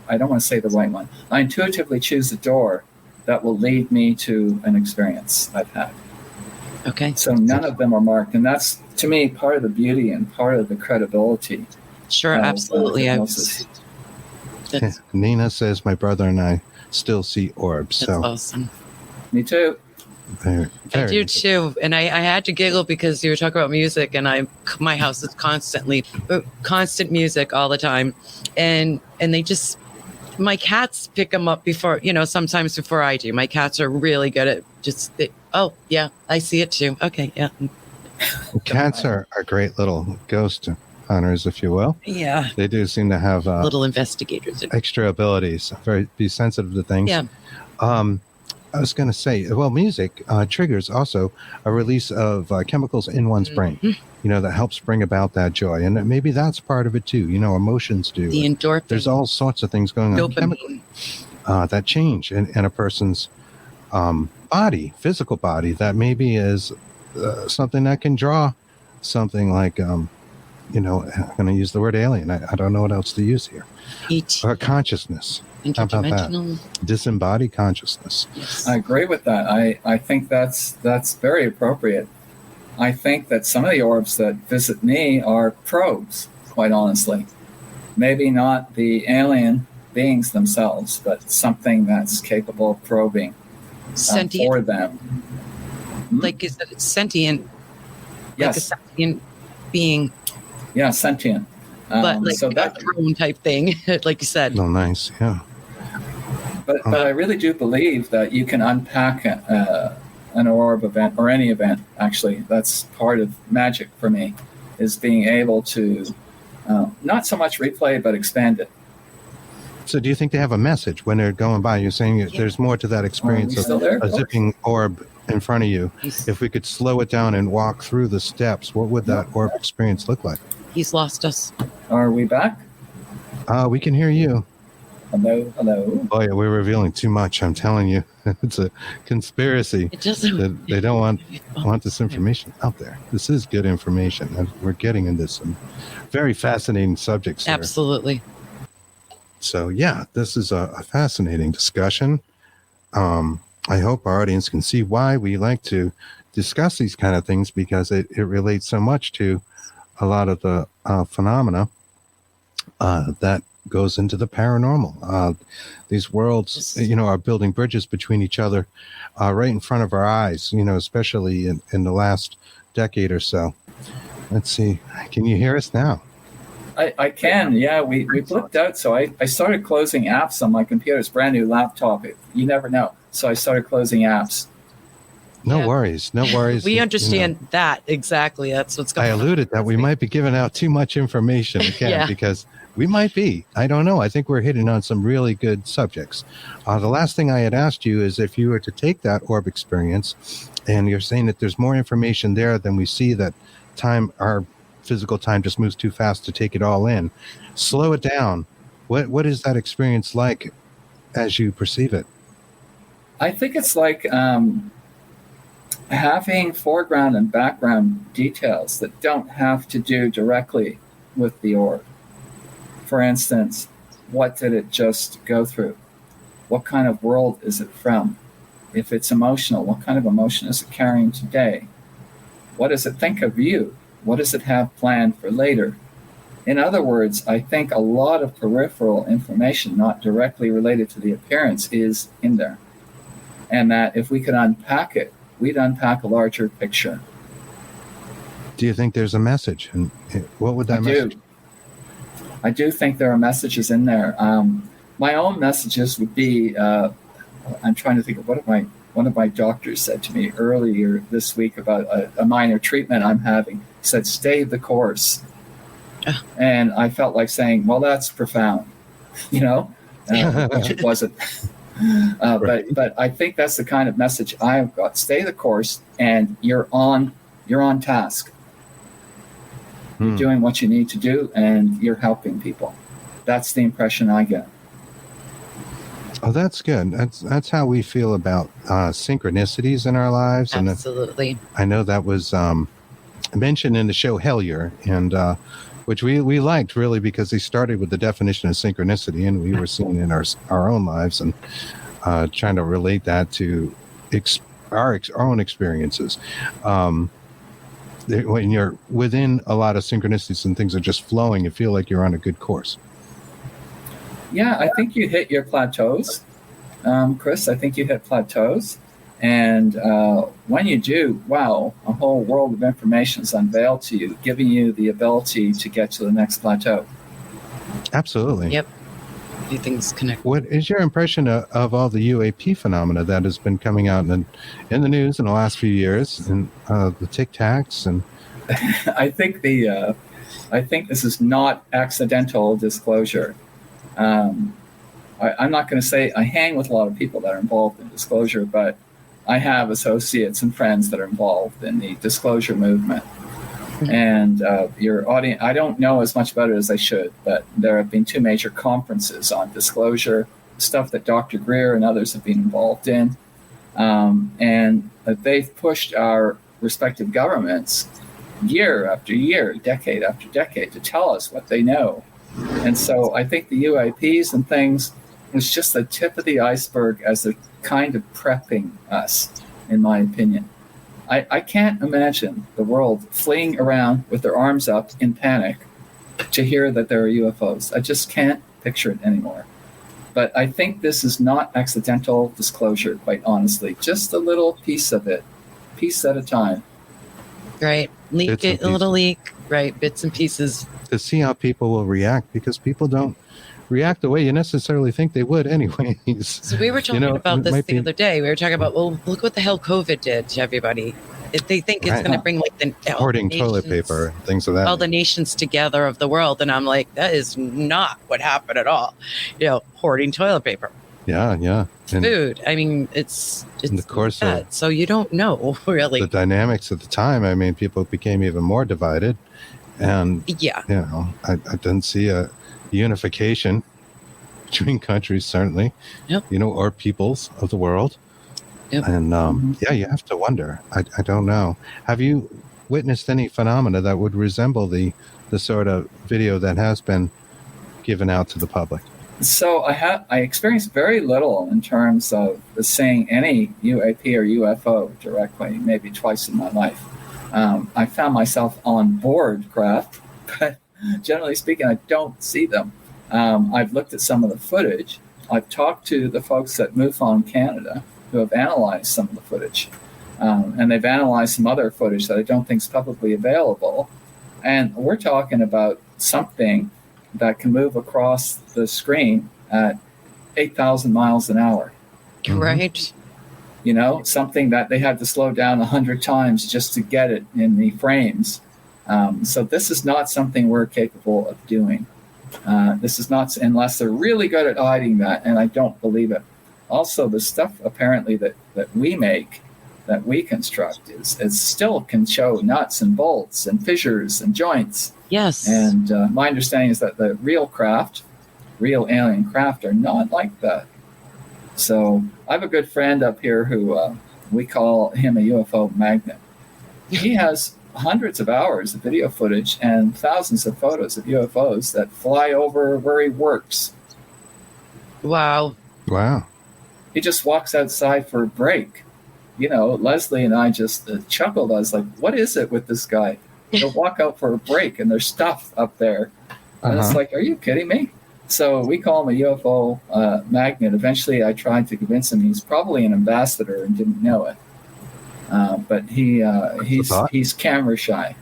I don't want to say the right one. I intuitively choose a door that will lead me to an experience I've had. Okay. So none of them are marked. And that's, to me, part of the beauty and part of the credibility. Sure, absolutely. Nina says, my brother and I still see orbs. That's awesome. Me too. Very I do too. And I had to giggle because you were talking about music, and my house is constant music all the time. And they just, my cats pick them up before, sometimes before I do. My cats are really good at I see it too. Okay, yeah. Cats are great little ghost hunters, if you will. Yeah. They do seem to have little investigators. Extra abilities, be sensitive to things. Yeah. I was going to say, well, music triggers also a release of chemicals in one's brain, that helps bring about that joy. And maybe that's part of it too. Emotions do. The endorphin. There's all sorts of things going on chemically that change in a person's body, physical body, that maybe is something that can draw something like, I'm going to use the word alien. I don't know what else to use here. Consciousness. How about that? Disembodied consciousness. Yes. I agree with that. I think that's very appropriate. I think that some of the orbs that visit me are probes, quite honestly. Maybe not the alien beings themselves, but something that's capable of probing for them. Like, is it sentient? Yes. Like a sentient being. Yeah, sentient. But like a drone type thing, like you said. Oh, nice. Yeah. But I really do believe that you can unpack an orb event, or any event, actually. That's part of magic for me, is being able to not so much replay, but expand it. So do you think they have a message when they're going by? You're saying there's more to that experience of a zipping orb in front of you. If we could slow it down and walk through the steps, what would that orb experience look like? He's lost us. Are we back? We can hear you. Hello. Oh yeah, we're revealing too much. I'm telling you, it's a conspiracy. They don't want this information out there. This is good information, and we're getting into some very fascinating subjects here. Absolutely. So yeah, this is a fascinating discussion. I hope our audience can see why we like to discuss these kind of things, because it relates so much to a lot of the phenomena that goes into the paranormal. These worlds, are building bridges between each other right in front of our eyes, especially in the last decade or so. Let's see. Can you hear us now? I can, yeah. We blipped out, so I started closing apps on my computer. It's a brand new laptop. You never know. So I started closing apps. No worries. We understand that exactly. That's what's going on. I alluded that we might be giving out too much information again, because we might be. I don't know. I think we're hitting on some really good subjects. The last thing I had asked you is if you were to take that orb experience, and you're saying that there's more information there than we see, that our physical time just moves too fast to take it all in. Slow it down. What is that experience like as you perceive it? I think it's like having foreground and background details that don't have to do directly with the orb. For instance, what did it just go through? What kind of world is it from? If it's emotional, what kind of emotion is it carrying today? What does it think of you? What does it have planned for later? In other words, I think a lot of peripheral information, not directly related to the appearance, is in there. And that if we could unpack it, we'd unpack a larger picture. Do you think there's a message? And what would that message? I do think there are messages in there. My own messages would be, I'm trying to think of one of my doctors said to me earlier this week about a minor treatment I'm having. He said, stay the course. And I felt like saying, well, that's profound, which it wasn't. But I think that's the kind of message I've got. Stay the course, and you're on task. You're doing what you need to do, and you're helping people. That's the impression I get. Oh, that's good. That's how we feel about synchronicities in our lives. Absolutely. And I know that was mentioned in the show Hellier, and which we liked really because they started with the definition of synchronicity, and we were seeing in our own lives and trying to relate that to our own experiences. When you're within a lot of synchronicities and things are just flowing, you feel like you're on a good course. Yeah, I think you hit your plateaus, Chris. I think you hit plateaus. And when you do, wow, a whole world of information is unveiled to you, giving you the ability to get to the next plateau. Absolutely. Yep. Everything's connected. What is your impression of all the UAP phenomena that has been coming out in the news in the last few years, and the Tic Tacs? And I think this is not accidental disclosure. I'm not going to say I hang with a lot of people that are involved in disclosure, but I have associates and friends that are involved in the disclosure movement. And your audience, I don't know as much about it as I should, but there have been 2 major conferences on disclosure, stuff that Dr. Greer and others have been involved in. And they've pushed our respective governments year after year, decade after decade, to tell us what they know. And so I think the UAPs and things is just the tip of the iceberg as they're kind of prepping us, in my opinion. I can't imagine the world fleeing around with their arms up in panic to hear that there are UFOs. I just can't picture it anymore. But I think this is not accidental disclosure, quite honestly. Just a little piece of it, piece at a time. Right. Leak it, a little leak. Right. Bits and pieces. To see how people will react, because people don't react the way you necessarily think they would anyways. So we were talking about this the other day. We were talking about, well, look what the hell COVID did to everybody. If they think it's going to bring like the hoarding toilet paper and things of that. All the nations together of the world. And I'm like, that is not what happened at all. Hoarding toilet paper. Yeah. And food. I mean, it's of course that. So you don't know really. The dynamics at the time. I mean, people became even more divided. And, I didn't see a unification between countries, certainly, or peoples of the world. Yep. And, you have to wonder. I don't know. Have you witnessed any phenomena that would resemble the sort of video that has been given out to the public? So I experienced very little in terms of seeing any UAP or UFO directly, maybe twice in my life. I found myself on board craft, but generally speaking, I don't see them. I've looked at some of the footage. I've talked to the folks at MUFON Canada who have analyzed some of the footage. And they've analyzed some other footage that I don't think is publicly available. And we're talking about something that can move across the screen at 8,000 miles an hour. Right. Something that they had to slow down 100 times just to get it in the frames. So this is not something we're capable of doing. This is not, unless they're really good at hiding that, and I don't believe it. Also, the stuff apparently that we make, that we construct, is still can show nuts and bolts and fissures and joints. Yes. And my understanding is that the real alien craft, are not like that. So I have a good friend up here who We call him a UFO magnet. He has hundreds of hours of video footage and thousands of photos of UFOs that fly over where he works. Wow. Wow. He just walks outside for a break. Leslie and I just chuckled. I was like, what is it with this guy? He'll walk out for a break and there's stuff up there. And it's like, are you kidding me? So we call him a UFO magnet. Eventually I tried to convince him he's probably an ambassador and didn't know it. But he's camera shy.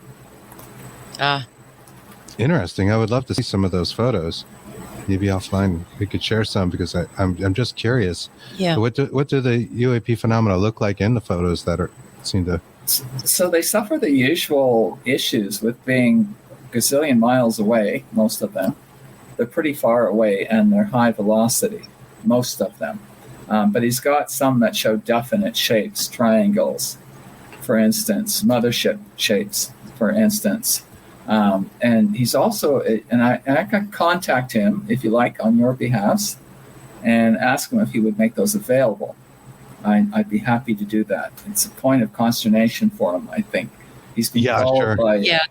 Interesting. I would love to see some of those photos. Maybe offline we could share some, because I'm just curious. Yeah. What do the UAP phenomena look like in the photos that seem to? So they suffer the usual issues with being a gazillion miles away. Most of them, they're pretty far away, and they're high velocity. Most of them, but he's got some that show definite shapes, triangles, for instance, mothership shapes, for instance. And he's also, and I can contact him if you like on your behalf and ask him if he would make those available. I'd be happy to do that. It's a point of consternation for him, I think. He's been called by... Yeah.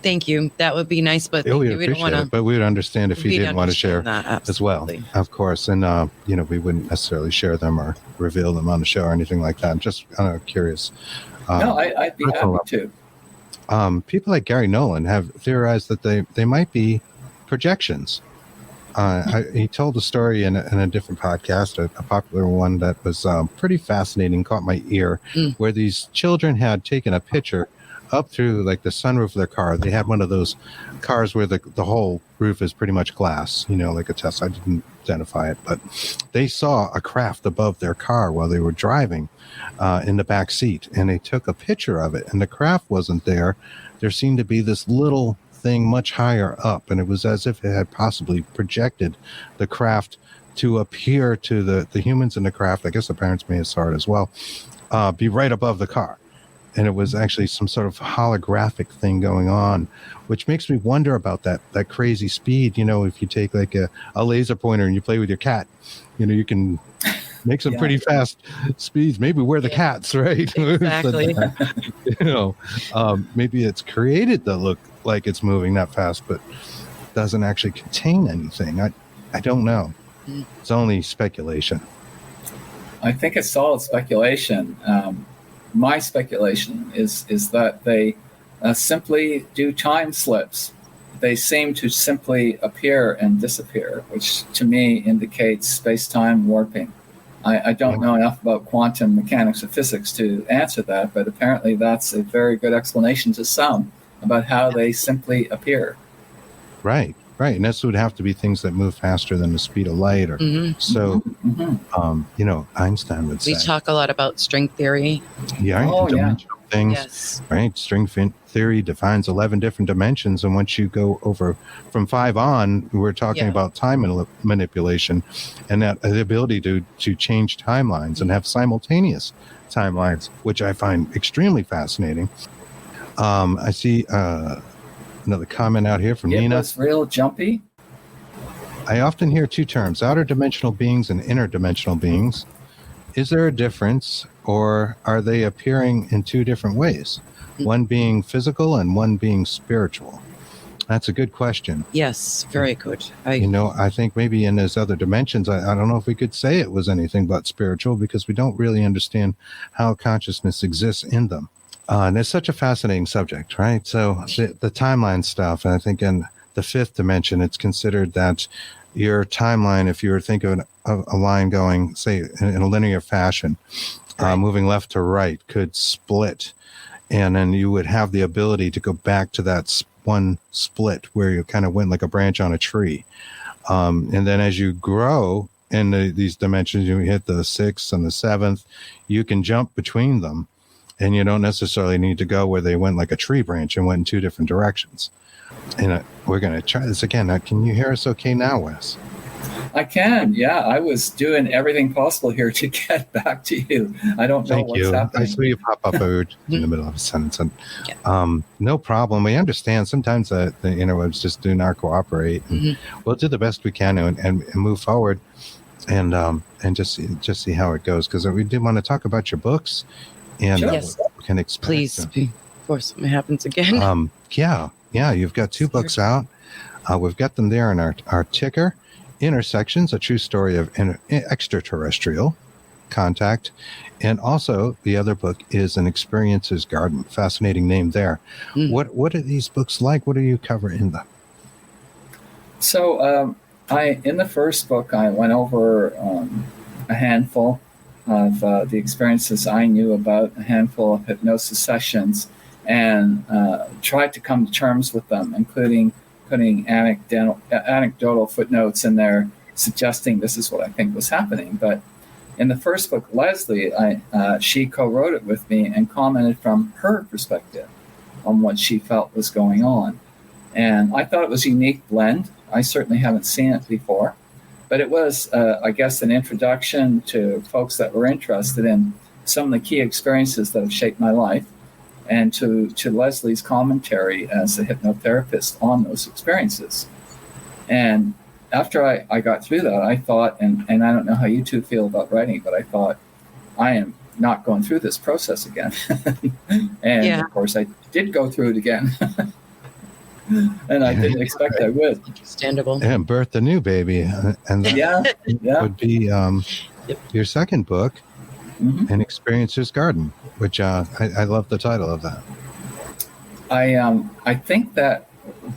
Thank you. That would be nice, but we don't appreciate wanna, it. But we would understand if he didn't want to share that, as well, of course. And we wouldn't necessarily share them or reveal them on the show or anything like that. I'm just curious. No, I'd be happy to. People like Gary Nolan have theorized that they might be projections. He told a story in a different podcast, a popular one that was pretty fascinating, caught my ear, where these children had taken a picture up through like the sunroof of their car. They had one of those cars where the whole roof is pretty much glass, like a Tesla. I didn't identify it, but they saw a craft above their car while they were driving in the back seat, and they took a picture of it, and the craft wasn't there. There seemed to be this little thing much higher up, and it was as if it had possibly projected the craft to appear to the humans in the craft. I guess the parents may have saw it as well, be right above the car. And it was actually some sort of holographic thing going on, which makes me wonder about that crazy speed. If you take like a laser pointer and you play with your cat, you can make some pretty fast speeds. Maybe we're the cats, right? Exactly. Maybe it's created to look like it's moving that fast, but doesn't actually contain anything. I don't know. It's only speculation. I think it's all speculation. My speculation is that they simply do time slips. They seem to simply appear and disappear, which to me indicates space-time warping. I don't know enough about quantum mechanics or physics to answer that, but apparently that's a very good explanation to some about how they simply appear. Right. And this would have to be things that move faster than the speed of light, or Einstein would say. We talk a lot about string theory. Dimensional things. Right. String theory defines 11 different dimensions, and once you go over from 5 on, we're talking about time manipulation, and that the ability to change timelines and have simultaneous timelines, which I find extremely fascinating. I see another comment out here from Nina. It's real jumpy. I often hear two terms, outer dimensional beings and interdimensional beings. Is there a difference, or are they appearing in two different ways? One being physical and one being spiritual? That's a good question. Yes, very good. I think maybe in those other dimensions, I don't know if we could say it was anything but spiritual, because we don't really understand how consciousness exists in them. And it's such a fascinating subject, right? So the timeline stuff, and I think in the fifth dimension, it's considered that your timeline, if you were thinking of a line going, say, in a linear fashion, moving left to right, could split. And then you would have the ability to go back to that one split where you kind of went like a branch on a tree. And then as you grow in these dimensions, you hit the 6th and the 7th, you can jump between them. And you don't necessarily need to go where they went like a tree branch and went in two different directions. And we're going to try this again. Can you hear us okay now, Wes? I can. Yeah, I was doing everything possible here to get back to you. I don't know what's happening. I saw you pop up in the middle of a sentence. And, no problem. We understand sometimes the interwebs just do not cooperate. And we'll do the best we can and move forward. and just see how it goes, because we did want to talk about your books and Sure. Yes. what we can expect. Please, before something happens again. Yeah, you've got 2 books out. We've got them there in our ticker. Intersections, a true story of extraterrestrial contact. And also the other book is An Experiencer's Garden. Fascinating name there. What are these books like? What do you cover in them? So in the first book, I went over a handful of the experiences I knew about, a handful of hypnosis sessions, and tried to come to terms with them, including putting anecdotal footnotes in there suggesting this is what I think was happening. But in the first book, Leslie, she co-wrote it with me and commented from her perspective on what she felt was going on. And I thought it was a unique blend. I certainly haven't seen it before. But it was, I guess, an introduction to folks that were interested in some of the key experiences that have shaped my life, and to Leslie's commentary as a hypnotherapist on those experiences. And after I got through that, I thought, and I don't know how you two feel about writing, but I thought, I am not going through this process again. And of course, I did go through it again. And I didn't expect I would. Understandable. And birth a new baby. And that would be your second book, An Experiencer's Garden, which I love the title of that. I think that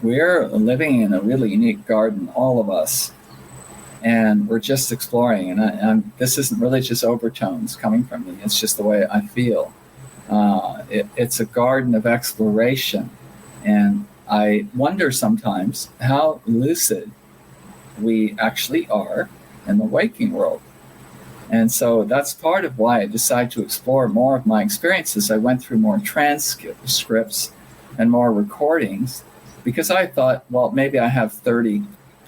we're living in a really unique garden, all of us, and we're just exploring. And this isn't religious overtones coming from me. It's just the way I feel. It's a garden of exploration, and I wonder sometimes how lucid we actually are in the waking world. And so that's part of why I decided to explore more of my experiences. I went through more transcripts and more recordings, because I thought, well, maybe I have 30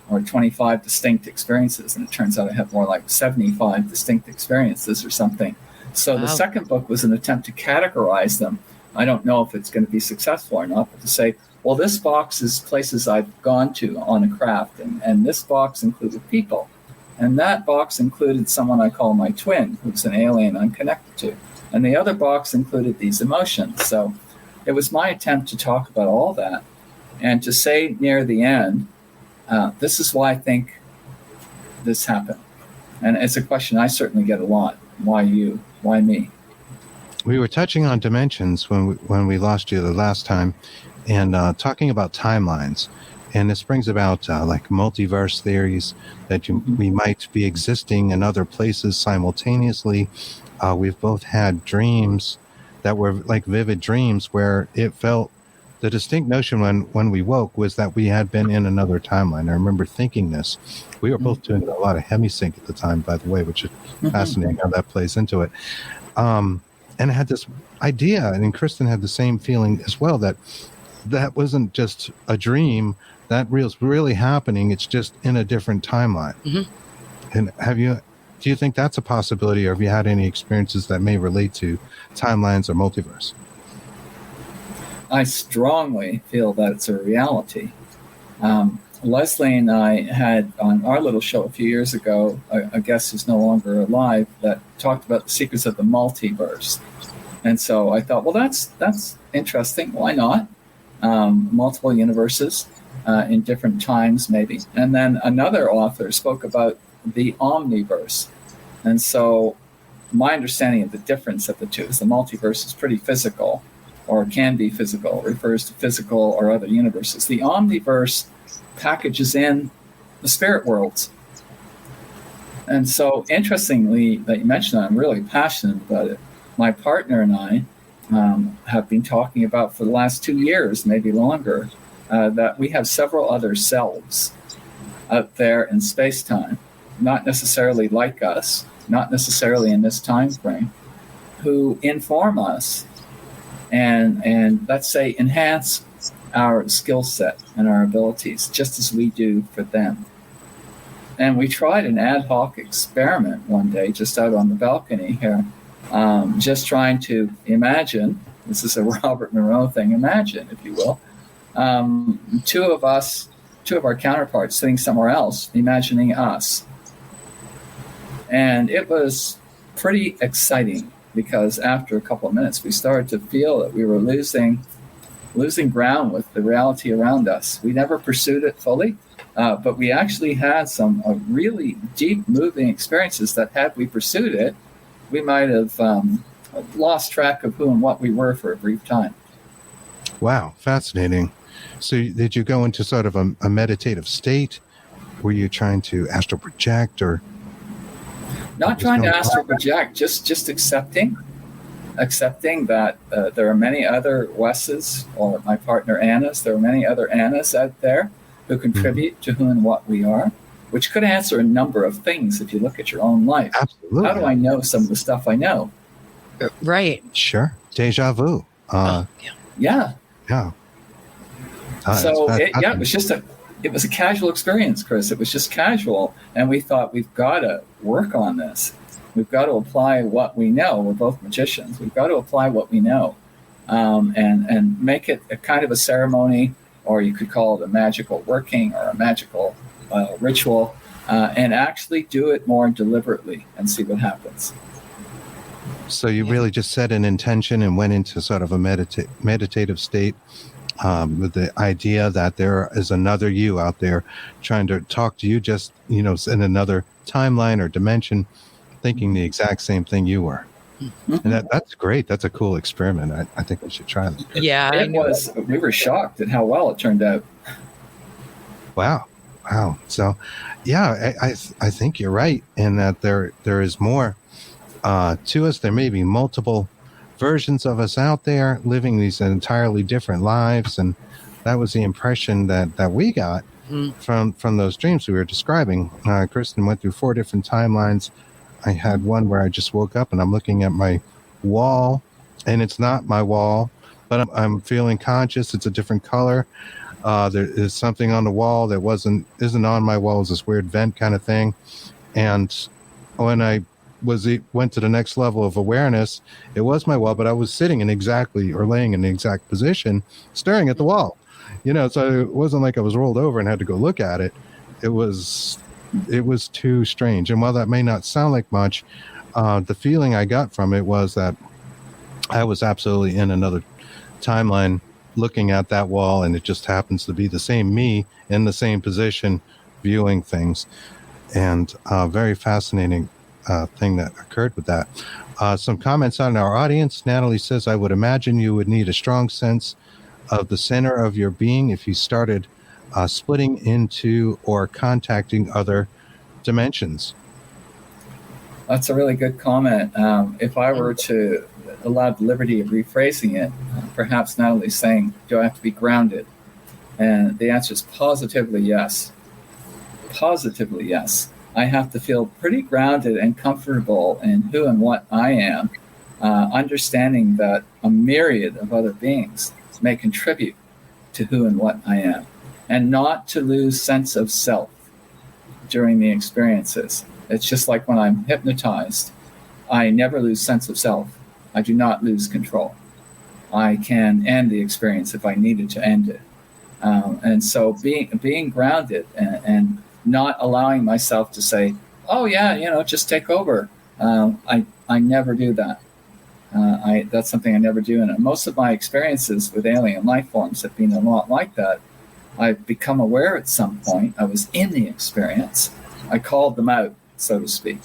or 25 distinct experiences, and it turns out I have more like 75 distinct experiences or something. So the second book was an attempt to categorize them. I don't know if it's going to be successful or not, but to say, well, this box is places I've gone to on a craft, and this box included people. And that box included someone I call my twin, who's an alien I'm connected to. And the other box included these emotions. So it was my attempt to talk about all that, and to say near the end, this is why I think this happened. And it's a question I certainly get a lot. Why you? Why me? We were touching on dimensions when we lost you the last time, and talking about timelines. And this brings about like multiverse theories that we might be existing in other places simultaneously. We've both had dreams that were like vivid dreams where it felt, the distinct notion when we woke was that we had been in another timeline. I remember thinking this. We were both doing a lot of hemisync at the time, by the way, which is fascinating how that plays into it. And I had this idea, and Kristen had the same feeling as well, that wasn't just a dream. That was really happening. It's just in a different timeline. And do you think that's a possibility, or have you had any experiences that may relate to timelines or multiverse? I strongly feel that it's a reality. Leslie and I had on our little show a few years ago a guest who's no longer alive that talked about the secrets of the multiverse. And so I thought, well, that's interesting. Why not? Multiple universes in different times, maybe. And then another author spoke about the omniverse. And so my understanding of the difference of the two is the multiverse is pretty physical, or can be physical, refers to physical or other universes. The omniverse packages in the spirit worlds. And so interestingly that you mentioned that, I'm really passionate about it. My partner and I have been talking about for the last 2 years, maybe longer, that we have several other selves out there in space-time, not necessarily like us, not necessarily in this time frame, who inform us and let's say enhance our skill set and our abilities just as we do for them. And we tried an ad hoc experiment one day just out on the balcony here, just trying to imagine, this is a Robert Monroe thing, imagine, if you will, two of our counterparts sitting somewhere else, imagining us. And it was pretty exciting because after a couple of minutes, we started to feel that we were losing ground with the reality around us. We never pursued it fully, but we actually had some really deep moving experiences that had we pursued it, we might have lost track of who and what we were for a brief time. Wow, fascinating. So did you go into sort of a meditative state? Were you trying to astral project or? Not trying to astral project, just accepting that there are many other Wes's or my partner Anna's. There are many other Anna's out there who contribute to who and what we are, which could answer a number of things if you look at your own life. Absolutely. How do I know some of the stuff I know? Right. Sure. Deja vu. Yeah. Yeah. It was a casual experience, Chris. It was just casual. And we thought, we've got to work on this. We've got to apply what we know. We're both magicians. We've got to apply what we know and make it a kind of a ceremony, or you could call it a magical working or a magical ritual, and actually do it more deliberately and see what happens. So you really just set an intention and went into sort of a meditative state with the idea that there is another you out there trying to talk to you, just, in another timeline or dimension, thinking the exact same thing you were. And that's great. That's a cool experiment. I think we should try that. Yeah. It was. We were shocked at how well it turned out. Wow. So, yeah, I think you're right in that there is more to us. There may be multiple versions of us out there living these entirely different lives, and that was the impression that we got from those dreams we were describing. Kristen went through 4 different timelines. I had one where I just woke up and I'm looking at my wall, and it's not my wall, but I'm feeling conscious. It's a different color. There is something on the wall that isn't on my wall. It's this weird vent kind of thing. And when I went to the next level of awareness, it was my wall, but I was sitting laying in the exact position, staring at the wall. So it wasn't like I was rolled over and had to go look at it. It was too strange. And while that may not sound like much, the feeling I got from it was that I was absolutely in another timeline looking at that wall, and it just happens to be the same me in the same position viewing things. And very fascinating thing that occurred with that. Some comments on our audience. Natalie says, I would imagine you would need a strong sense of the center of your being if you started splitting into or contacting other dimensions. That's a really good comment. If I were to allow the liberty of rephrasing it, perhaps Natalie's saying, do I have to be grounded? And the answer is positively yes. Positively yes. I have to feel pretty grounded and comfortable in who and what I am, understanding that a myriad of other beings may contribute to who and what I am, and not to lose sense of self during the experiences. It's just like when I'm hypnotized, I never lose sense of self. I do not lose control. I can end the experience if I needed to end it. And so being grounded and not allowing myself to say, oh yeah, just take over. I never do that. That's something I never do. And most of my experiences with alien life forms have been a lot like that. I've become aware at some point. I was in the experience. I called them out, so to speak,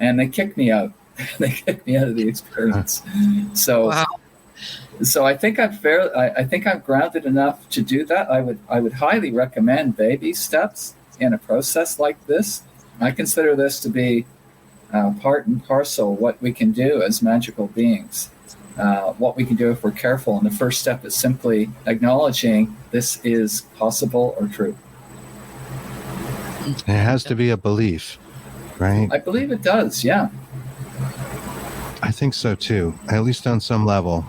and they kicked me out. They kicked me out of the experience. So, wow. So I think I'm grounded enough to do that. I would highly recommend baby steps in a process like this. I consider this to be part and parcel what we can do as magical beings, what we can do if we're careful. And the first step is simply acknowledging this is possible or true. It has to be a belief, right? I believe it does, yeah. I think so too, at least on some level.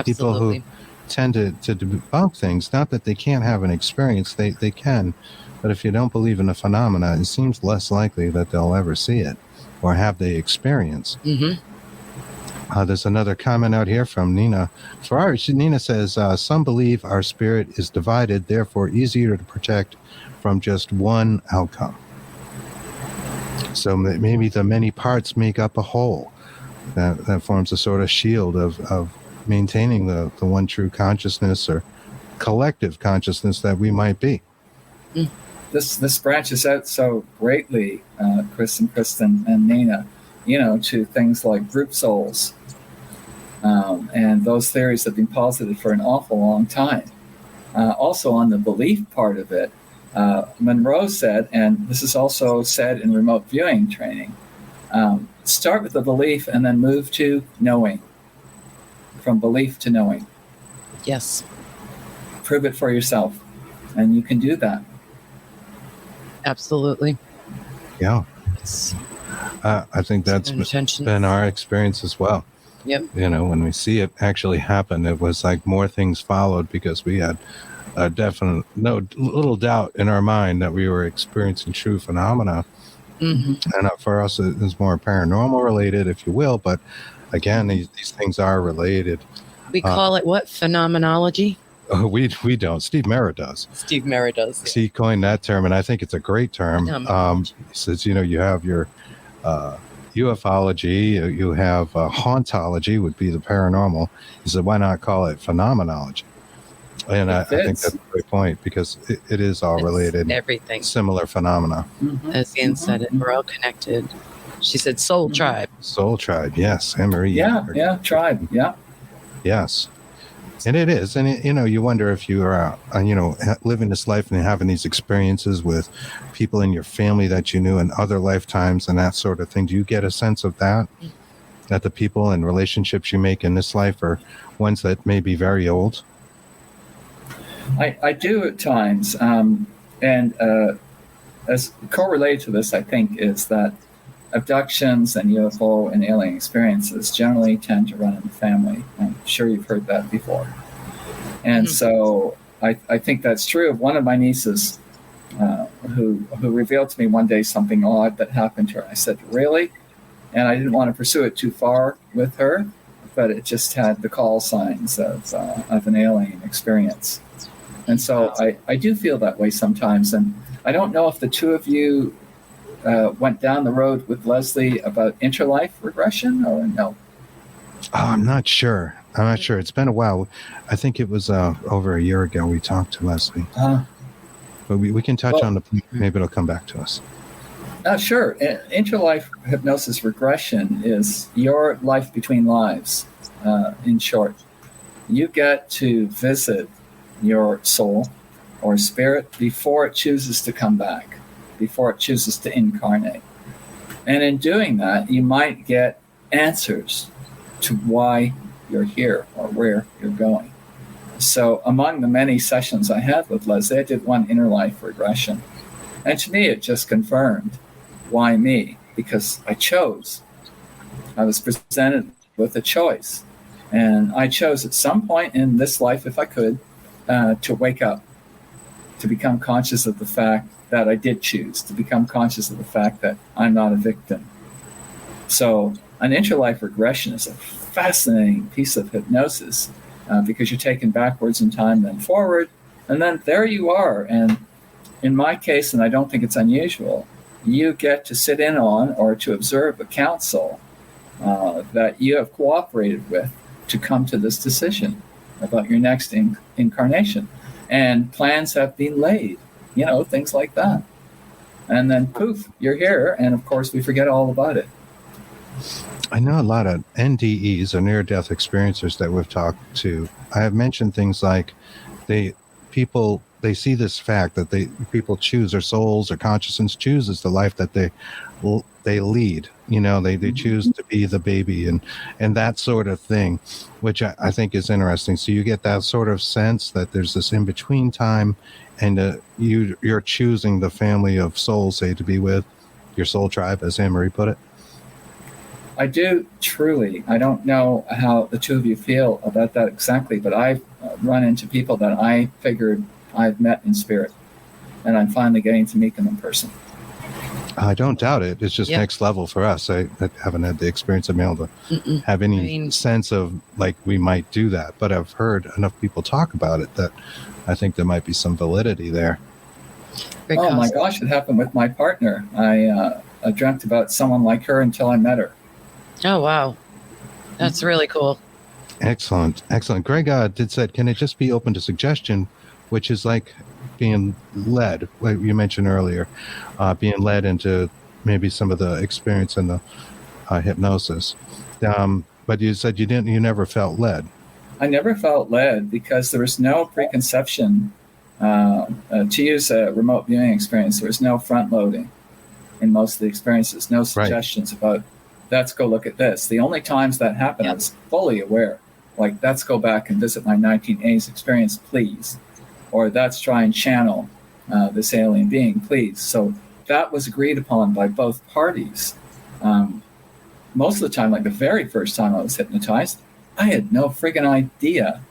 People who tend to debunk things, not that they can't have an experience, they can. But if you don't believe in a phenomena, it seems less likely that they'll ever see it or have the experience. Mm-hmm. There's another comment out here from Nina Ferrari. Nina says, some believe our spirit is divided, therefore easier to protect from just one outcome. So maybe the many parts make up a whole that forms a sort of shield of maintaining the one true consciousness or collective consciousness that we might be. This branches out so greatly, Kristen, and Nina, to things like group souls. And those theories have been posited for an awful long time. Also, on the belief part of it, Monroe said, and this is also said in remote viewing training, start with the belief and then move to knowing. From belief to knowing. Yes. Prove it for yourself. And you can do that. Absolutely. Yeah. I think that's been our experience as well. Yep. When we see it actually happen, it was like more things followed because we had a definite, no little doubt in our mind that we were experiencing true phenomena. And for us, it's more paranormal related, if you will. But again, these things are related. We call it what? Phenomenology? We don't. Steve Merritt does. Steve Merritt does. Yeah. He coined that term, and I think it's a great term. He says, you have your ufology, you have hauntology, would be the paranormal. He said, why not call it phenomenology? And I think that's a great point because it is all related. Everything. Similar phenomena. As Ian said it, we're all connected. She said soul tribe. Soul tribe, yes. Anne-Marie. Yeah, tribe, yeah. Yes. And it is. And, you wonder if you are, living this life and having these experiences with people in your family that you knew in other lifetimes and that sort of thing. Do you get a sense of that? That the people and relationships you make in this life are ones that may be very old? I do at times. And as correlated to this, I think, is that abductions and UFO and alien experiences generally tend to run in the family. I'm sure you've heard that before. And so I think that's true. One of my nieces who revealed to me one day something odd that happened to her. I said, really? And I didn't want to pursue it too far with her, but it just had the call signs of an alien experience. And so I do feel that way sometimes. And I don't know if the two of you went down the road with Leslie about interlife regression or no? Oh, I'm not sure. It's been a while. I think it was over a year ago we talked to Leslie. But we can touch on the point. Maybe it'll come back to us. Sure. Interlife hypnosis regression is your life between lives, in short. You get to visit your soul or spirit before it chooses to come back, before it chooses to incarnate. And in doing that, you might get answers to why you're here or where you're going. So among the many sessions I had with Leslie, I did one interlife regression. And to me, it just confirmed why me, because I chose. I was presented with a choice. And I chose at some point in this life, if I could, to wake up, to become conscious of the fact that I did choose, to become conscious of the fact that I'm not a victim. So an interlife regression is a fascinating piece of hypnosis because you're taken backwards in time, then forward, and then there you are. And in my case, and I don't think it's unusual, you get to sit in on or to observe a council that you have cooperated with to come to this decision about your next incarnation. And plans have been laid, things like that. And then poof, you're here. And of course, we forget all about it. I know a lot of NDEs, or near-death experiencers, that we've talked to. I have mentioned things like they see this fact that people choose, their souls or consciousness chooses the life that they lead. They choose to be the baby and that sort of thing, which I think is interesting. So you get that sort of sense that there's this in-between time, and you're choosing the family of souls, say, to be with, your soul tribe, as Anne-Marie put it. I do, truly. I don't know how the two of you feel about that exactly, but I've run into people that I figured I've met in spirit, and I'm finally getting to meet them in person. I don't doubt it. It's just next level for us. I haven't had the experience of being able to have any sense of like we might do that, but I've heard enough people talk about it that I think there might be some validity there. Oh my gosh, it happened with my partner. dreamt about someone like her until I met her. Oh, wow. That's really cool. Excellent. Greg did said, can it just be open to suggestion, which is like being led, like you mentioned earlier, being led into maybe some of the experience in the hypnosis. But you said you never felt led. I never felt led because there was no preconception. To use a remote viewing experience, there was no front loading in most of the experiences, no suggestions about, let's go look at this. The only times that happened, I was fully aware. Like, let's go back and visit my 1980s experience, please. Or let's try and channel this alien being, please. So that was agreed upon by both parties. Most of the time, like the very first time I was hypnotized, I had no friggin' idea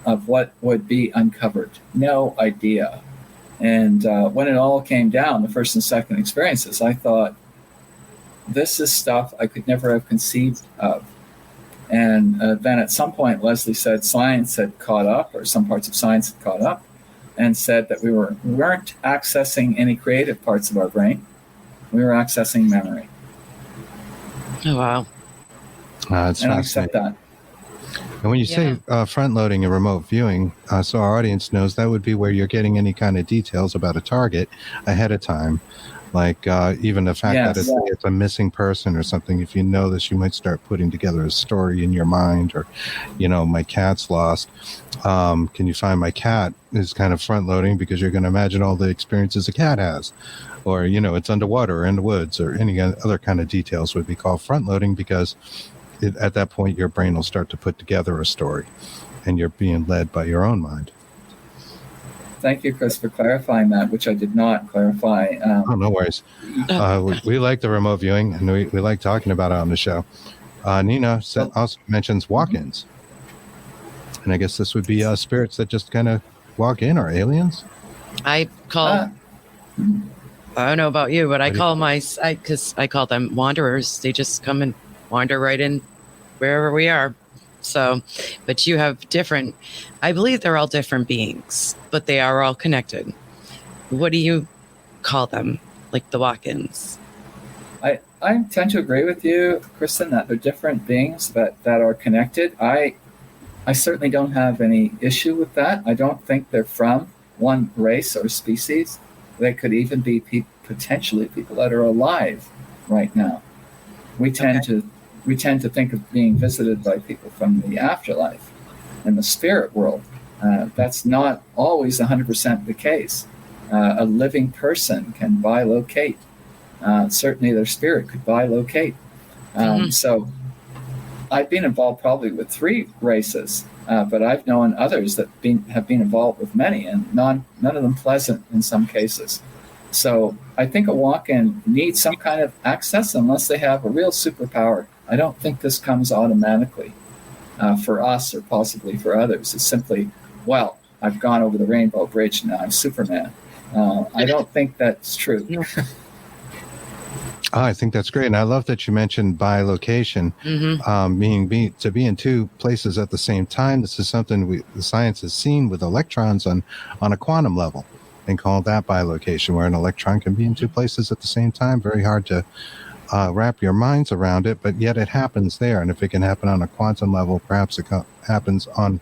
of what would be uncovered. No idea. And when it all came down, the first and second experiences, I thought, this is stuff I could never have conceived of. And then at some point, Leslie said science had caught up, or some parts of science had caught up, and said that we weren't accessing any creative parts of our brain. We were accessing memory. Oh, wow. It's and I accept that. And when you say front loading and remote viewing, so our audience knows, that would be where you're getting any kind of details about a target ahead of time. Like even the fact that it's a missing person or something. If you know this, you might start putting together a story in your mind, or, my cat's lost. Can you find my cat is kind of front loading, because you're going to imagine all the experiences a cat has. Or, it's underwater or in the woods, or any other kind of details would be called front loading, because at that point, your brain will start to put together a story, and you're being led by your own mind. Thank you, Chris, for clarifying that, which I did not clarify. No worries. We like the remote viewing, and we like talking about it on the show. Nina also mentions walk-ins. And I guess this would be spirits that just kind of walk in, or aliens? I call... I don't know about you, but I call because I call them wanderers. They just come and wander right in wherever we are. So, but you have different, I believe they're all different beings, but they are all connected. What do you call them? Like the walk-ins? I tend to agree with you, Kristen, that they're different beings that are connected. I certainly don't have any issue with that. I don't think they're from one race or species. They could even be potentially people that are alive right now. We tend to think of being visited by people from the afterlife in the spirit world. That's not always 100% the case. A living person can bilocate. Certainly their spirit could bilocate. So I've been involved probably with 3 races, but I've known others that have been involved with many, and none of them pleasant in some cases. So I think a walk-in needs some kind of access unless they have a real superpower. I don't think this comes automatically for us, or possibly for others. It's simply, well, I've gone over the Rainbow Bridge and now I'm Superman. I don't think that's true. I think that's great. And I love that you mentioned bilocation, meaning to be in 2 places at the same time. This is something the science has seen with electrons on a quantum level, and called that bilocation, where an electron can be in 2 places at the same time. Very hard to wrap your minds around it, but yet it happens there. And if it can happen on a quantum level, perhaps it happens on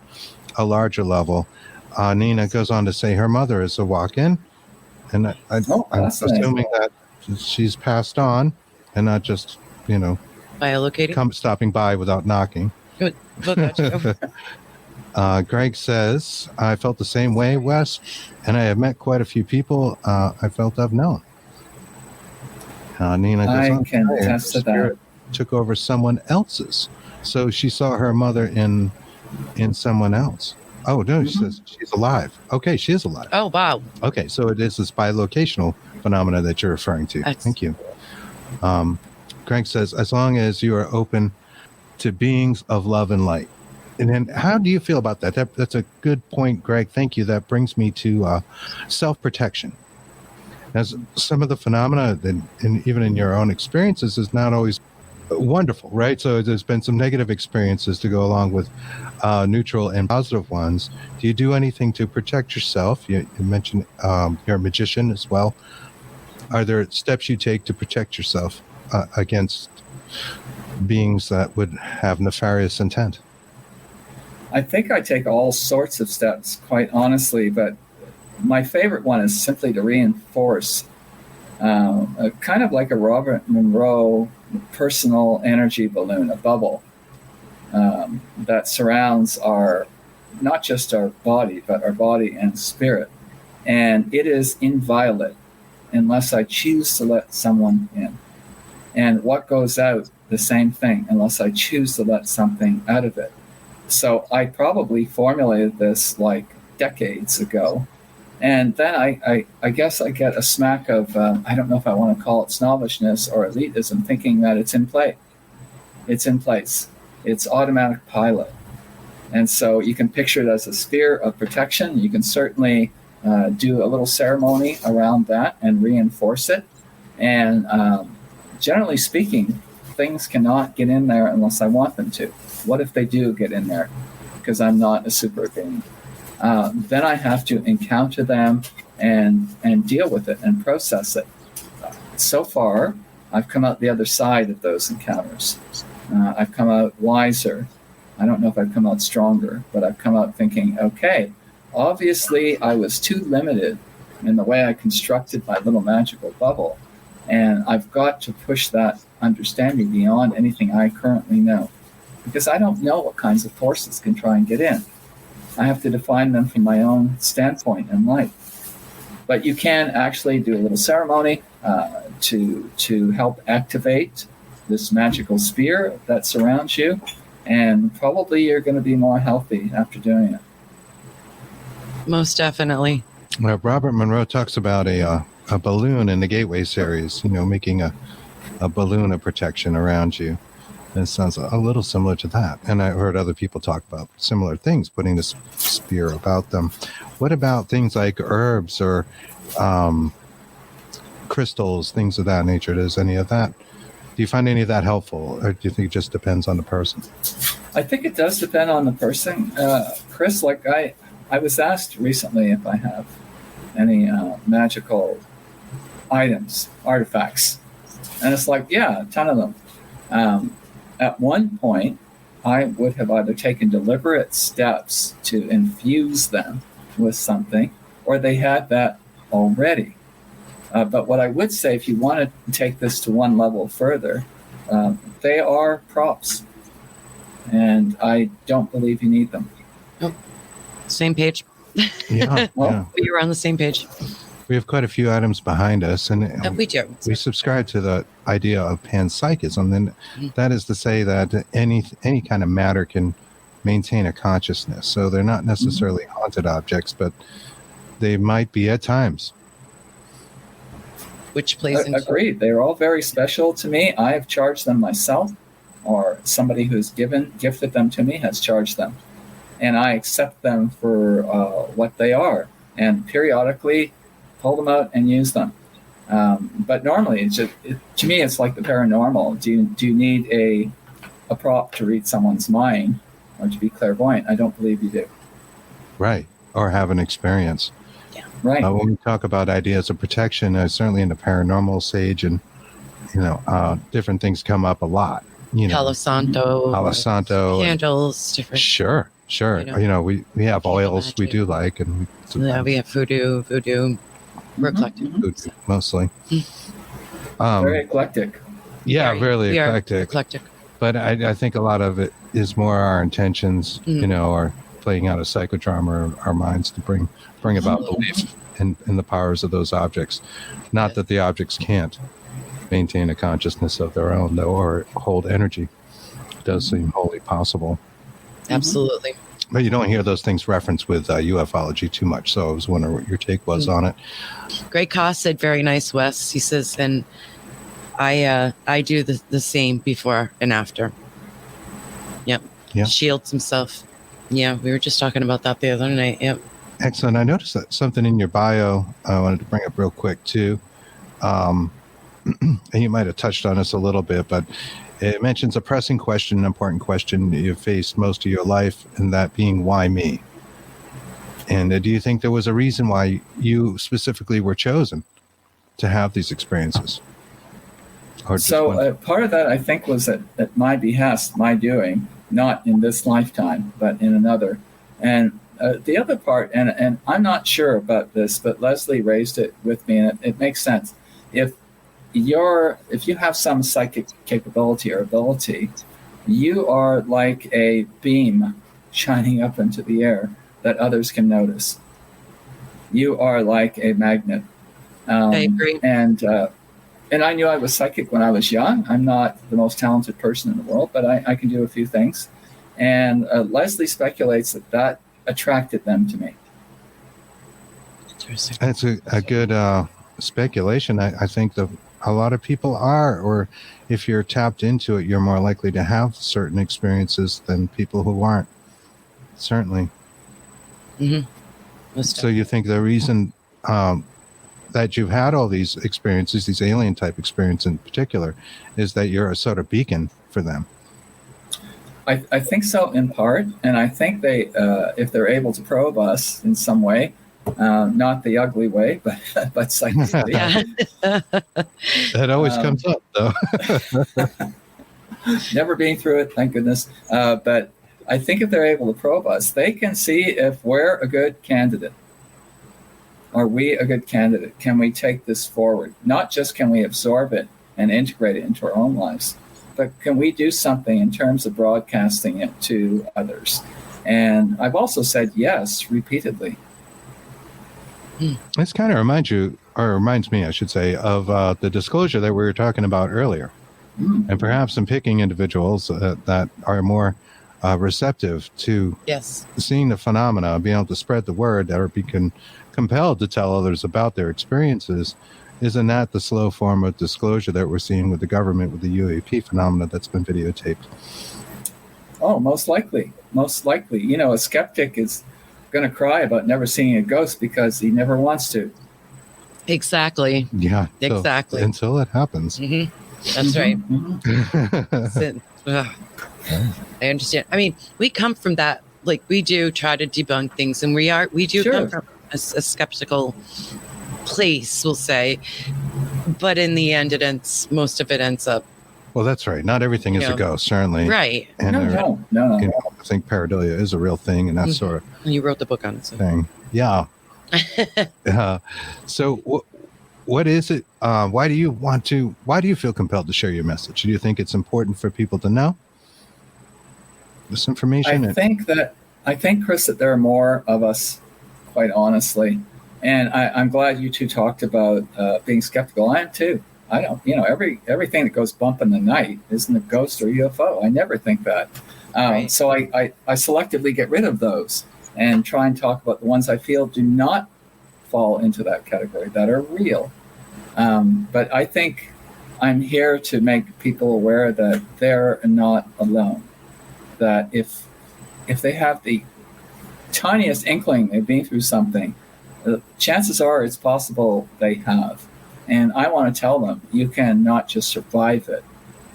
a larger level. Nina goes on to say her mother is a walk-in, and I'm assuming that she's passed on and not just, biolocating, stopping by without knocking. Good. Greg says, I felt the same way, Wes, and I have met quite a few people I felt I've known. Nina goes on, can attest to that. Took over someone else's. So she saw her mother in someone else. Oh, no, she says she's alive. Okay, she is alive. Oh, wow. Okay, so it is this bilocational phenomena that you're referring to. Thank you. Greg says, as long as you are open to beings of love and light. And then how do you feel about that? That's a good point, Greg. Thank you. That brings me to self-protection. As some of the phenomena, and even in your own experiences, is not always wonderful, right? So there's been some negative experiences to go along with neutral and positive ones. Do you do anything to protect yourself? You mentioned you're a magician as well. are there steps you take to protect yourself against beings that would have nefarious intent? I think I take all sorts of steps, quite honestly, but my favorite one is simply to reinforce, kind of like a Robert Monroe personal energy balloon, a bubble that surrounds not just our body, but our body and spirit. And it is inviolate unless I choose to let someone in. And what goes out, the same thing, unless I choose to let something out of it. So I probably formulated this like decades ago. And then I guess I get a smack of, I don't know if I want to call it snobbishness or elitism, thinking that it's in play. It's in place. It's automatic pilot. And so you can picture it as a sphere of protection. You can certainly do a little ceremony around that and reinforce it. And generally speaking, things cannot get in there unless I want them to. What if they do get in there? Because I'm not a super being. Then I have to encounter them and deal with it and process it. So far, I've come out the other side of those encounters. I've come out wiser. I don't know if I've come out stronger, but I've come out thinking, okay, obviously I was too limited in the way I constructed my little magical bubble. And I've got to push that understanding beyond anything I currently know. Because I don't know what kinds of forces can try and get in. I have to define them from my own standpoint in life. But you can actually do a little ceremony to help activate this magical sphere that surrounds you. And probably you're going to be more healthy after doing it. Most definitely. Well, Robert Monroe talks about a balloon in the Gateway series, making a balloon of protection around you. And it sounds a little similar to that. And I heard other people talk about similar things, putting this sphere about them. What about things like herbs or crystals, things of that nature? Does any of that, do you find any of that helpful? Or do you think it just depends on the person? I think it does depend on the person. Chris, like I was asked recently if I have any magical items, artifacts. And it's like, yeah, a ton of them. At one point, I would have either taken deliberate steps to infuse them with something, or they had that already. But what I would say, if you want to take this to one level further, they are props. And I don't believe you need them. Oh, same page. Yeah. We were on the same page. We have quite a few items behind us, and We do. We subscribe to the idea of panpsychism, and that is to say that any kind of matter can maintain a consciousness. So they're not necessarily haunted objects, but they might be at times. Which plays into... Agreed. They're all very special to me. I have charged them myself, or somebody who's gifted them to me has charged them. And I accept them for what they are. And periodically pull them out and use them. But normally, to me, it's like the paranormal. Do you need a prop to read someone's mind or to be clairvoyant? I don't believe you do. Right. Or have an experience. Yeah. Right. When we talk about ideas of protection, certainly in the paranormal sage, and different things come up a lot. Palo Santo. Candles, different. Sure. We have oils magic. We do like, and we have voodoo. We're eclectic. Voodoo, mostly. Very eclectic. Yeah, really eclectic. But I think a lot of it is more our intentions, or playing out a psychodrama in our minds to bring about belief in the powers of those objects. Not that the objects can't maintain a consciousness of their own, though, or hold energy. It does seem wholly possible. Absolutely. But you don't hear those things referenced with ufology too much. So I was wondering what your take was on it. Greg Koss said, very nice, Wes. He says, and I do the same before and after. Yep. Yeah. Shields himself. Yeah, we were just talking about that the other night. Yep. Excellent. I noticed that something in your bio I wanted to bring up real quick, too. And you might have touched on this a little bit, but it mentions a pressing question, an important question you've faced most of your life, and that being, why me? And do you think there was a reason why you specifically were chosen to have these experiences? Or So part of that, I think, was at my behest, my doing, not in this lifetime, but in another. And the other part, and I'm not sure about this, but Leslie raised it with me, and it makes sense. If you have some psychic capability or ability, you are like a beam shining up into the air that others can notice. You are like a magnet. I agree. And I knew I was psychic when I was young. I'm not the most talented person in the world, but I can do a few things. And Leslie speculates that attracted them to me. Interesting. That's a good speculation. I think that a lot of people are, or if you're tapped into it, you're more likely to have certain experiences than people who aren't. Certainly. Mm-hmm. So you think the reason that you've had all these experiences, these alien type experiences in particular, is that you're a sort of beacon for them? I think so in part, and I think they, if they're able to probe us in some way, not the ugly way, but psychically. Yeah. That always comes up, though. Never been through it, thank goodness. But I think if they're able to probe us, they can see if we're a good candidate. Are we a good candidate? Can we take this forward? Not just can we absorb it and integrate it into our own lives, but can we do something in terms of broadcasting it to others? And I've also said yes repeatedly. This kind of reminds me, I should say, of the disclosure that we were talking about earlier. And perhaps in picking individuals that are more receptive to seeing the phenomena, being able to spread the word, or be compelled to tell others about their experiences. Isn't that the slow form of disclosure that we're seeing with the government, with the UAP phenomena that's been videotaped? Oh, most likely. Most likely. You know, a skeptic is going to cry about never seeing a ghost because he never wants to. Exactly. Yeah. Exactly. Until it happens. Mm-hmm. That's right. I understand. I mean, we come from that, like, we do try to debunk things, and we do come from a skeptical place, we'll say, but in the end, most of it ends up. Well, that's right. Not everything is a ghost, certainly. Right. And No. You know, I think pareidolia is a real thing, and that sort of You wrote the book on it. So. thing. Yeah. So what is it? Why do you feel compelled to share your message? Do you think it's important for people to know this information? I think, Chris, that there are more of us, quite honestly. And I'm glad you two talked about being skeptical. I am too. I don't, everything that goes bump in the night isn't a ghost or UFO. I never think that. Right. So I selectively get rid of those and try and talk about the ones I feel do not fall into that category, that are real. But I think I'm here to make people aware that they're not alone. That if they have the tiniest inkling they've been through something, chances are it's possible they have. And I want to tell them, you can not just survive it,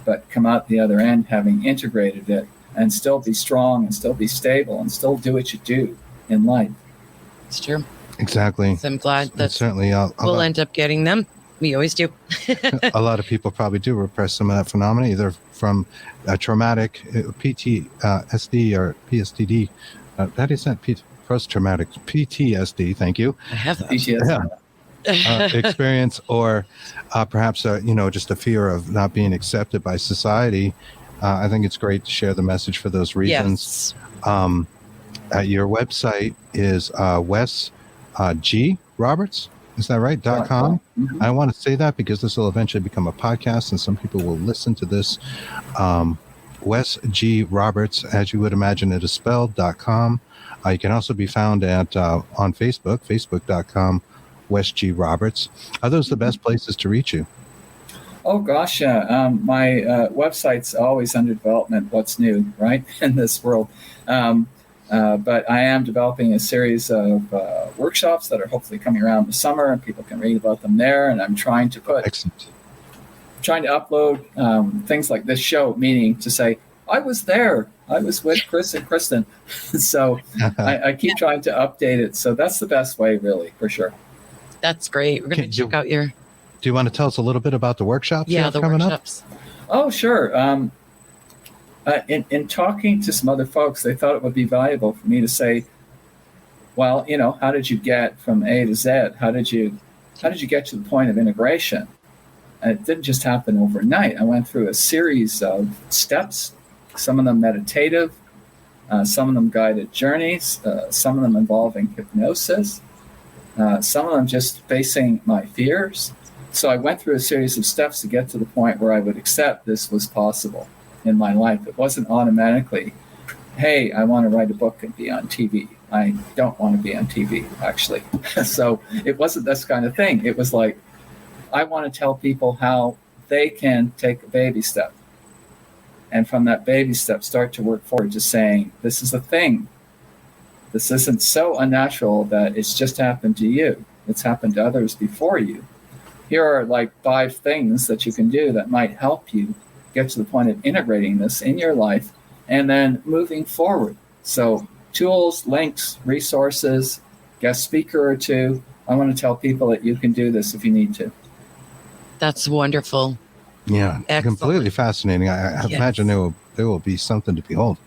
but come out the other end having integrated it and still be strong and still be stable and still do what you do in life. It's true. Exactly. So I'm glad that certainly we'll end up getting them. We always do. A lot of people probably do repress some of that phenomena, either from traumatic PTSD or PSTD. That is not post-traumatic PTSD. Thank you. I have that. PTSD. Experience, or perhaps just a fear of not being accepted by society. I think it's great to share the message for those reasons. Yes. Your website is Wes G. Roberts. Is that right? .com. Mm-hmm. I want to say that because this will eventually become a podcast, and some people will listen to this. Wes G. Roberts, as you would imagine it is spelled, .com. You can also be found at on Facebook, facebook.com, Wes G. Roberts. Are those the best places to reach you? Oh, gosh, yeah. My website's always under development. What's new, right, in this world? But I am developing a series of workshops that are hopefully coming around the summer, and people can read about them there. And I'm trying to upload things like this show, meaning to say, I was there. I was with Chris and Kristen. So I keep trying to update it. So that's the best way, really, for sure. That's great. We're going to check out your... Do you want to tell us a little bit about the workshops you Yeah, have the coming workshops. Oh, sure. In talking to some other folks, they thought it would be valuable for me to say, well, how did you get from A to Z? How did you get to the point of integration? And it didn't just happen overnight. I went through a series of steps, some of them meditative, some of them guided journeys, some of them involving hypnosis, some of them just facing my fears. So I went through a series of steps to get to the point where I would accept this was possible in my life. It wasn't automatically, hey, I want to write a book and be on TV. I don't want to be on TV, actually. So it wasn't this kind of thing. It was like, I want to tell people how they can take a baby step. And from that baby step, start to work forward to saying, this is a thing. This isn't so unnatural that it's just happened to you. It's happened to others before you. Here are like 5 things that you can do that might help you get to the point of integrating this in your life and then moving forward. So tools, links, resources, guest speaker or 2. I want to tell people that you can do this if you need to. That's wonderful. Yeah, Excellent. completely fascinating. I imagine there will be something to behold.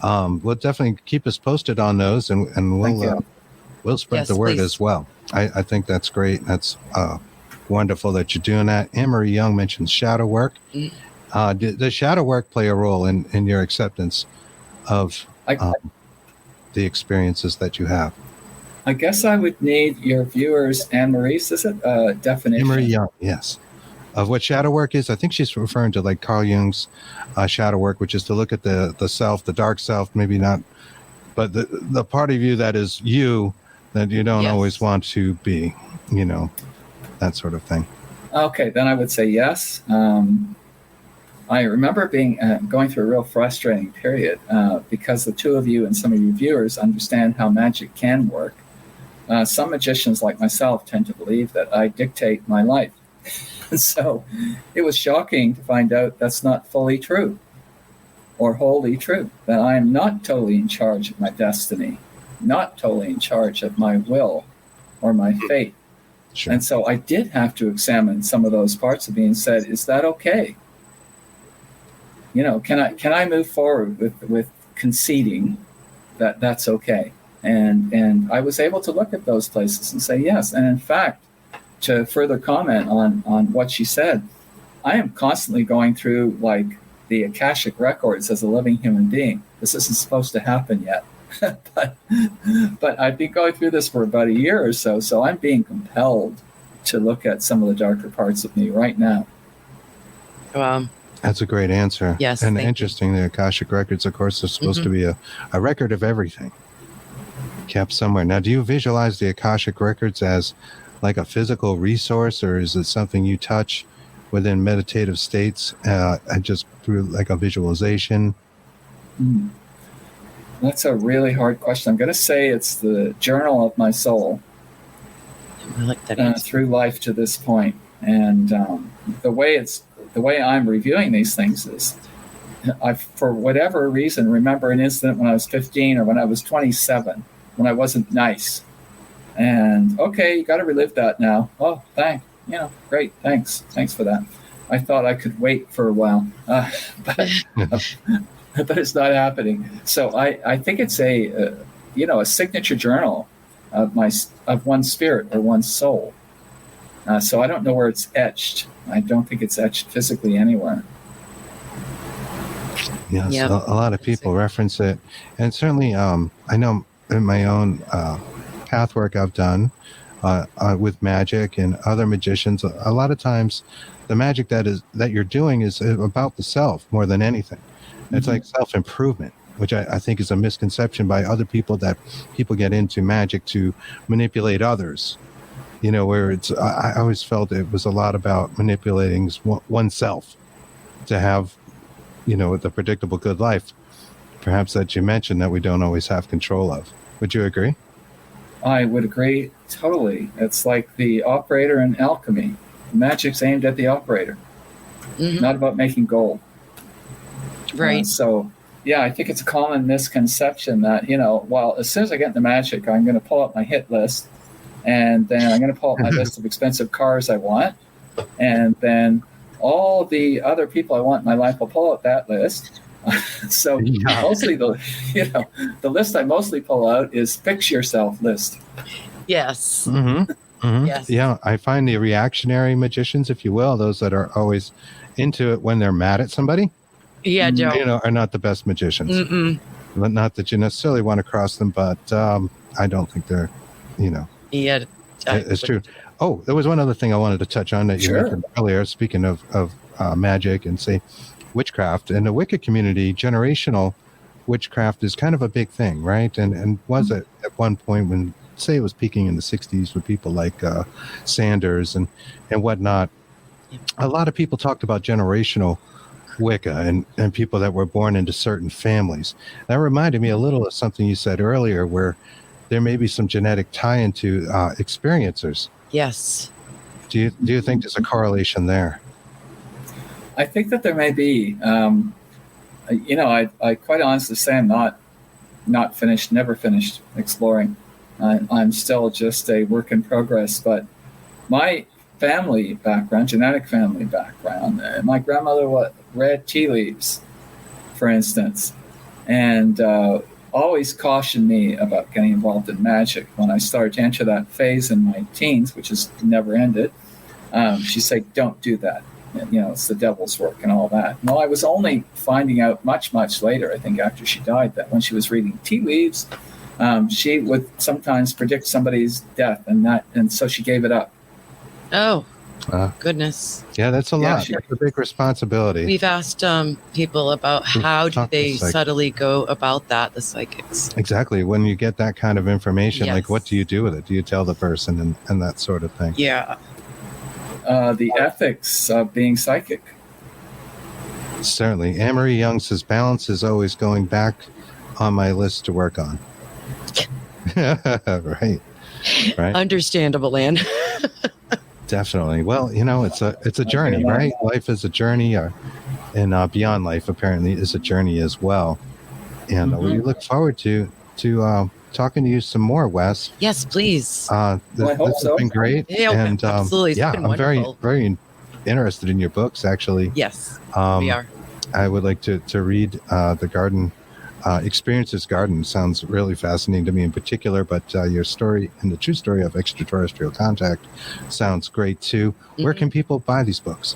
We'll definitely keep us posted on those, and we'll spread the word as well. I think that's great. That's wonderful that you're doing that. Anne-Marie Young mentions shadow work. Does shadow work play a role in your acceptance of the experiences that you have? I guess I would need your viewers, Anne-Marie's, is it, definition? Anne-Marie Young, yes. Of what shadow work is. I think she's referring to like Carl Jung's shadow work, which is to look at the self, the dark self, maybe not, but the part of you that is you that you don't always want to be, that sort of thing. Okay, then I would say yes. I remember going through a real frustrating period because the 2 of you and some of your viewers understand how magic can work. Some magicians like myself tend to believe that I dictate my life. And so it was shocking to find out that's not fully true or wholly true, that I am not totally in charge of my destiny, not totally in charge of my will or my fate. Sure. And so I did have to examine some of those parts of me and said, is that okay? Can I move forward with conceding that that's okay? And I was able to look at those places and say yes. And in fact, to further comment on what she said, I am constantly going through like the Akashic records as a living human being. This isn't supposed to happen yet. but I've been going through this for about a year or so, so I'm being compelled to look at some of the darker parts of me right now. That's a great answer. Yes. And interesting, the Akashic records, of course, are supposed to be a record of everything kept somewhere. Now, do you visualize the Akashic records as like a physical resource, or is it something you touch within meditative states and just through like a visualization? That's a really hard question. I'm going to say it's the journal of my soul. I like that through life to this point. And the way I'm reviewing these things is I, for whatever reason, remember an incident when I was 15 or when I was 27, when I wasn't nice. And okay, you got to relive that now. Oh, great. Thanks for that. I thought I could wait for a while, but it's not happening. So I think it's a signature journal of one's spirit or one's soul. So I don't know where it's etched. I don't think it's etched physically anywhere. Yes, a lot of people reference it, and certainly I know in my own path work I've done with magic and other magicians, a lot of times the magic that you're doing is about the self more than anything. It's like self-improvement, which I think is a misconception by other people, that people get into magic to manipulate others, where I always felt it was a lot about manipulating oneself to have the predictable good life, perhaps, that you mentioned, that we don't always have control of. Would you agree? I would agree totally. It's like the operator in alchemy. Magic's aimed at the operator, not about making gold. Right. I think it's a common misconception that, as soon as I get into magic, I'm going to pull up my hit list, and then I'm going to pull up my list of expensive cars I want, and then all the other people I want in my life will pull out that list. So mostly the list I mostly pull out is fix yourself list. Yes. Mm-hmm. Mm-hmm. Yes. Yeah, I find the reactionary magicians, if you will, those that are always into it when they're mad at somebody, Yeah, Joe. are not the best magicians. Mm-mm. Not that you necessarily want to cross them, but I don't think they're, Yeah. it's true. Oh, there was one other thing I wanted to touch on that you mentioned earlier. Speaking of magic and say witchcraft, in the Wicca community, generational witchcraft is kind of a big thing, right? And was it at one point when, say, it was peaking in the 60s with people like Sanders and whatnot. A lot of people talked about generational Wicca and people that were born into certain families. That reminded me a little of something you said earlier, where there may be some genetic tie into experiencers. Yes. Do you think there's a correlation there? I think that there may be. I quite honestly say I'm not finished, never finished exploring. I'm still just a work in progress. But my family background, genetic family background, my grandmother read tea leaves, for instance, and always cautioned me about getting involved in magic. When I started to enter that phase in my teens, which has never ended, she said, "Don't do that. It's the devil's work and all that." Well, I was only finding out much, much later, I think after she died, that when she was reading tea leaves, she would sometimes predict somebody's death, and so she gave it up. Oh, goodness. Yeah, that's a lot. That's a big responsibility. We've asked people about how do they subtly go about that, the psychics. Exactly. When you get that kind of information, Yes. like, what do you do with it? Do you tell the person and that sort of thing? Yeah. The ethics of being psychic. Certainly. Anne-Marie Young says, balance is always going back on my list to work on. Right. Understandable, Anne. Definitely. Well, it's a journey, right? Life is a journey, and beyond life apparently is a journey as well. And we look forward to talking to you some more, Wes. Yes, please. This has been great. Yeah, and, absolutely. It's been I'm very, wonderful. very interested in your books, actually. Yes, we are. I would like to read the garden. Experiences Garden sounds really fascinating to me in particular, but your story and the true story of extraterrestrial contact sounds great too. Where can people buy these books?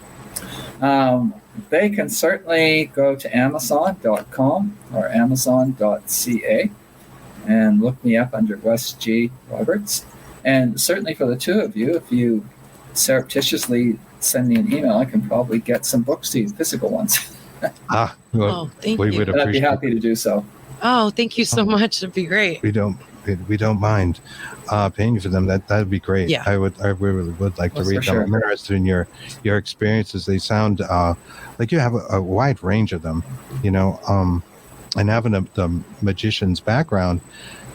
They can certainly go to Amazon.com or Amazon.ca and look me up under Wes G. Roberts. And certainly for the two of you, if you surreptitiously send me an email, I can probably get some books to you, physical ones. Well, thank we you. would I'd be appreciate. happy to do so. Oh, thank you so much. It'd be great. We don't mind paying for them. That'd be great. Yeah. I really would like to read them. Sure. I'm interested in your experiences. They sound like you have a wide range of them, and having the magician's background,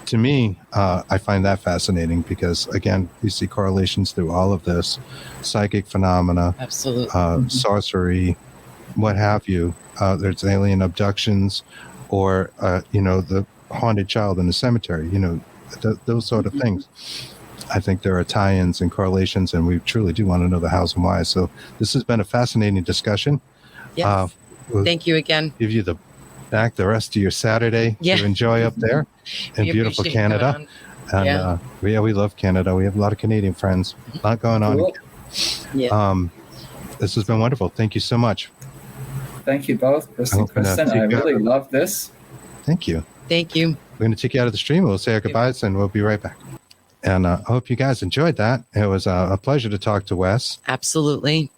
to me, I find that fascinating because, again, we see correlations through all of this, psychic phenomena, Absolutely. sorcery, what have you. There's alien abductions, or the haunted child in the cemetery. Those sort of things. I think there are tie-ins and correlations, and we truly do want to know the hows and whys. So this has been a fascinating discussion. Yes. Thank you again. Give you the rest of your Saturday to enjoy up there in We beautiful appreciate Canada. And we love Canada. We have a lot of Canadian friends. A lot going on. Cool. Yeah. This has been wonderful. Thank you so much. Thank you both, Kristen. I really love this. Thank you. Thank you. We're going to take you out of the stream. We'll say our goodbyes, and we'll be right back. And I hope you guys enjoyed that. It was a pleasure to talk to Wes. Absolutely.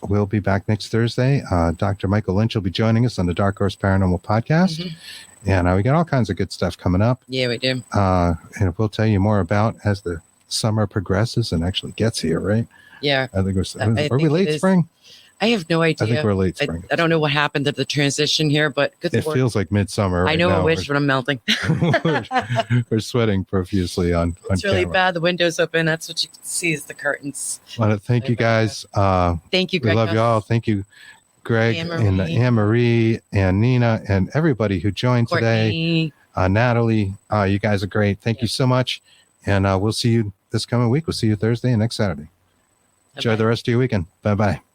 We'll be back next Thursday. Dr. Michael Lynch will be joining us on the Dark Horse Paranormal Podcast. And we got all kinds of good stuff coming up. Yeah, we do. And we'll tell you more about as the summer progresses and actually gets here, right? Yeah. I think are we late spring? I have no idea. I think we're late spring. I don't know what happened to the transition here, but good It Lord. feels like midsummer. Right I know now. I wish, but I'm melting. we're sweating profusely on It's really camera. bad. The window's open. That's what you can see is the curtains. I want to thank you guys. Thank you, We Greg. love you all. Thank you, Greg Anne-Marie. and Anne-Marie and Nina and everybody who joined today. Courtney. Natalie, you guys are great. Thank you so much. And we'll see you this coming week. We'll see you Thursday and next Saturday. Enjoy the rest of your weekend. Bye-bye.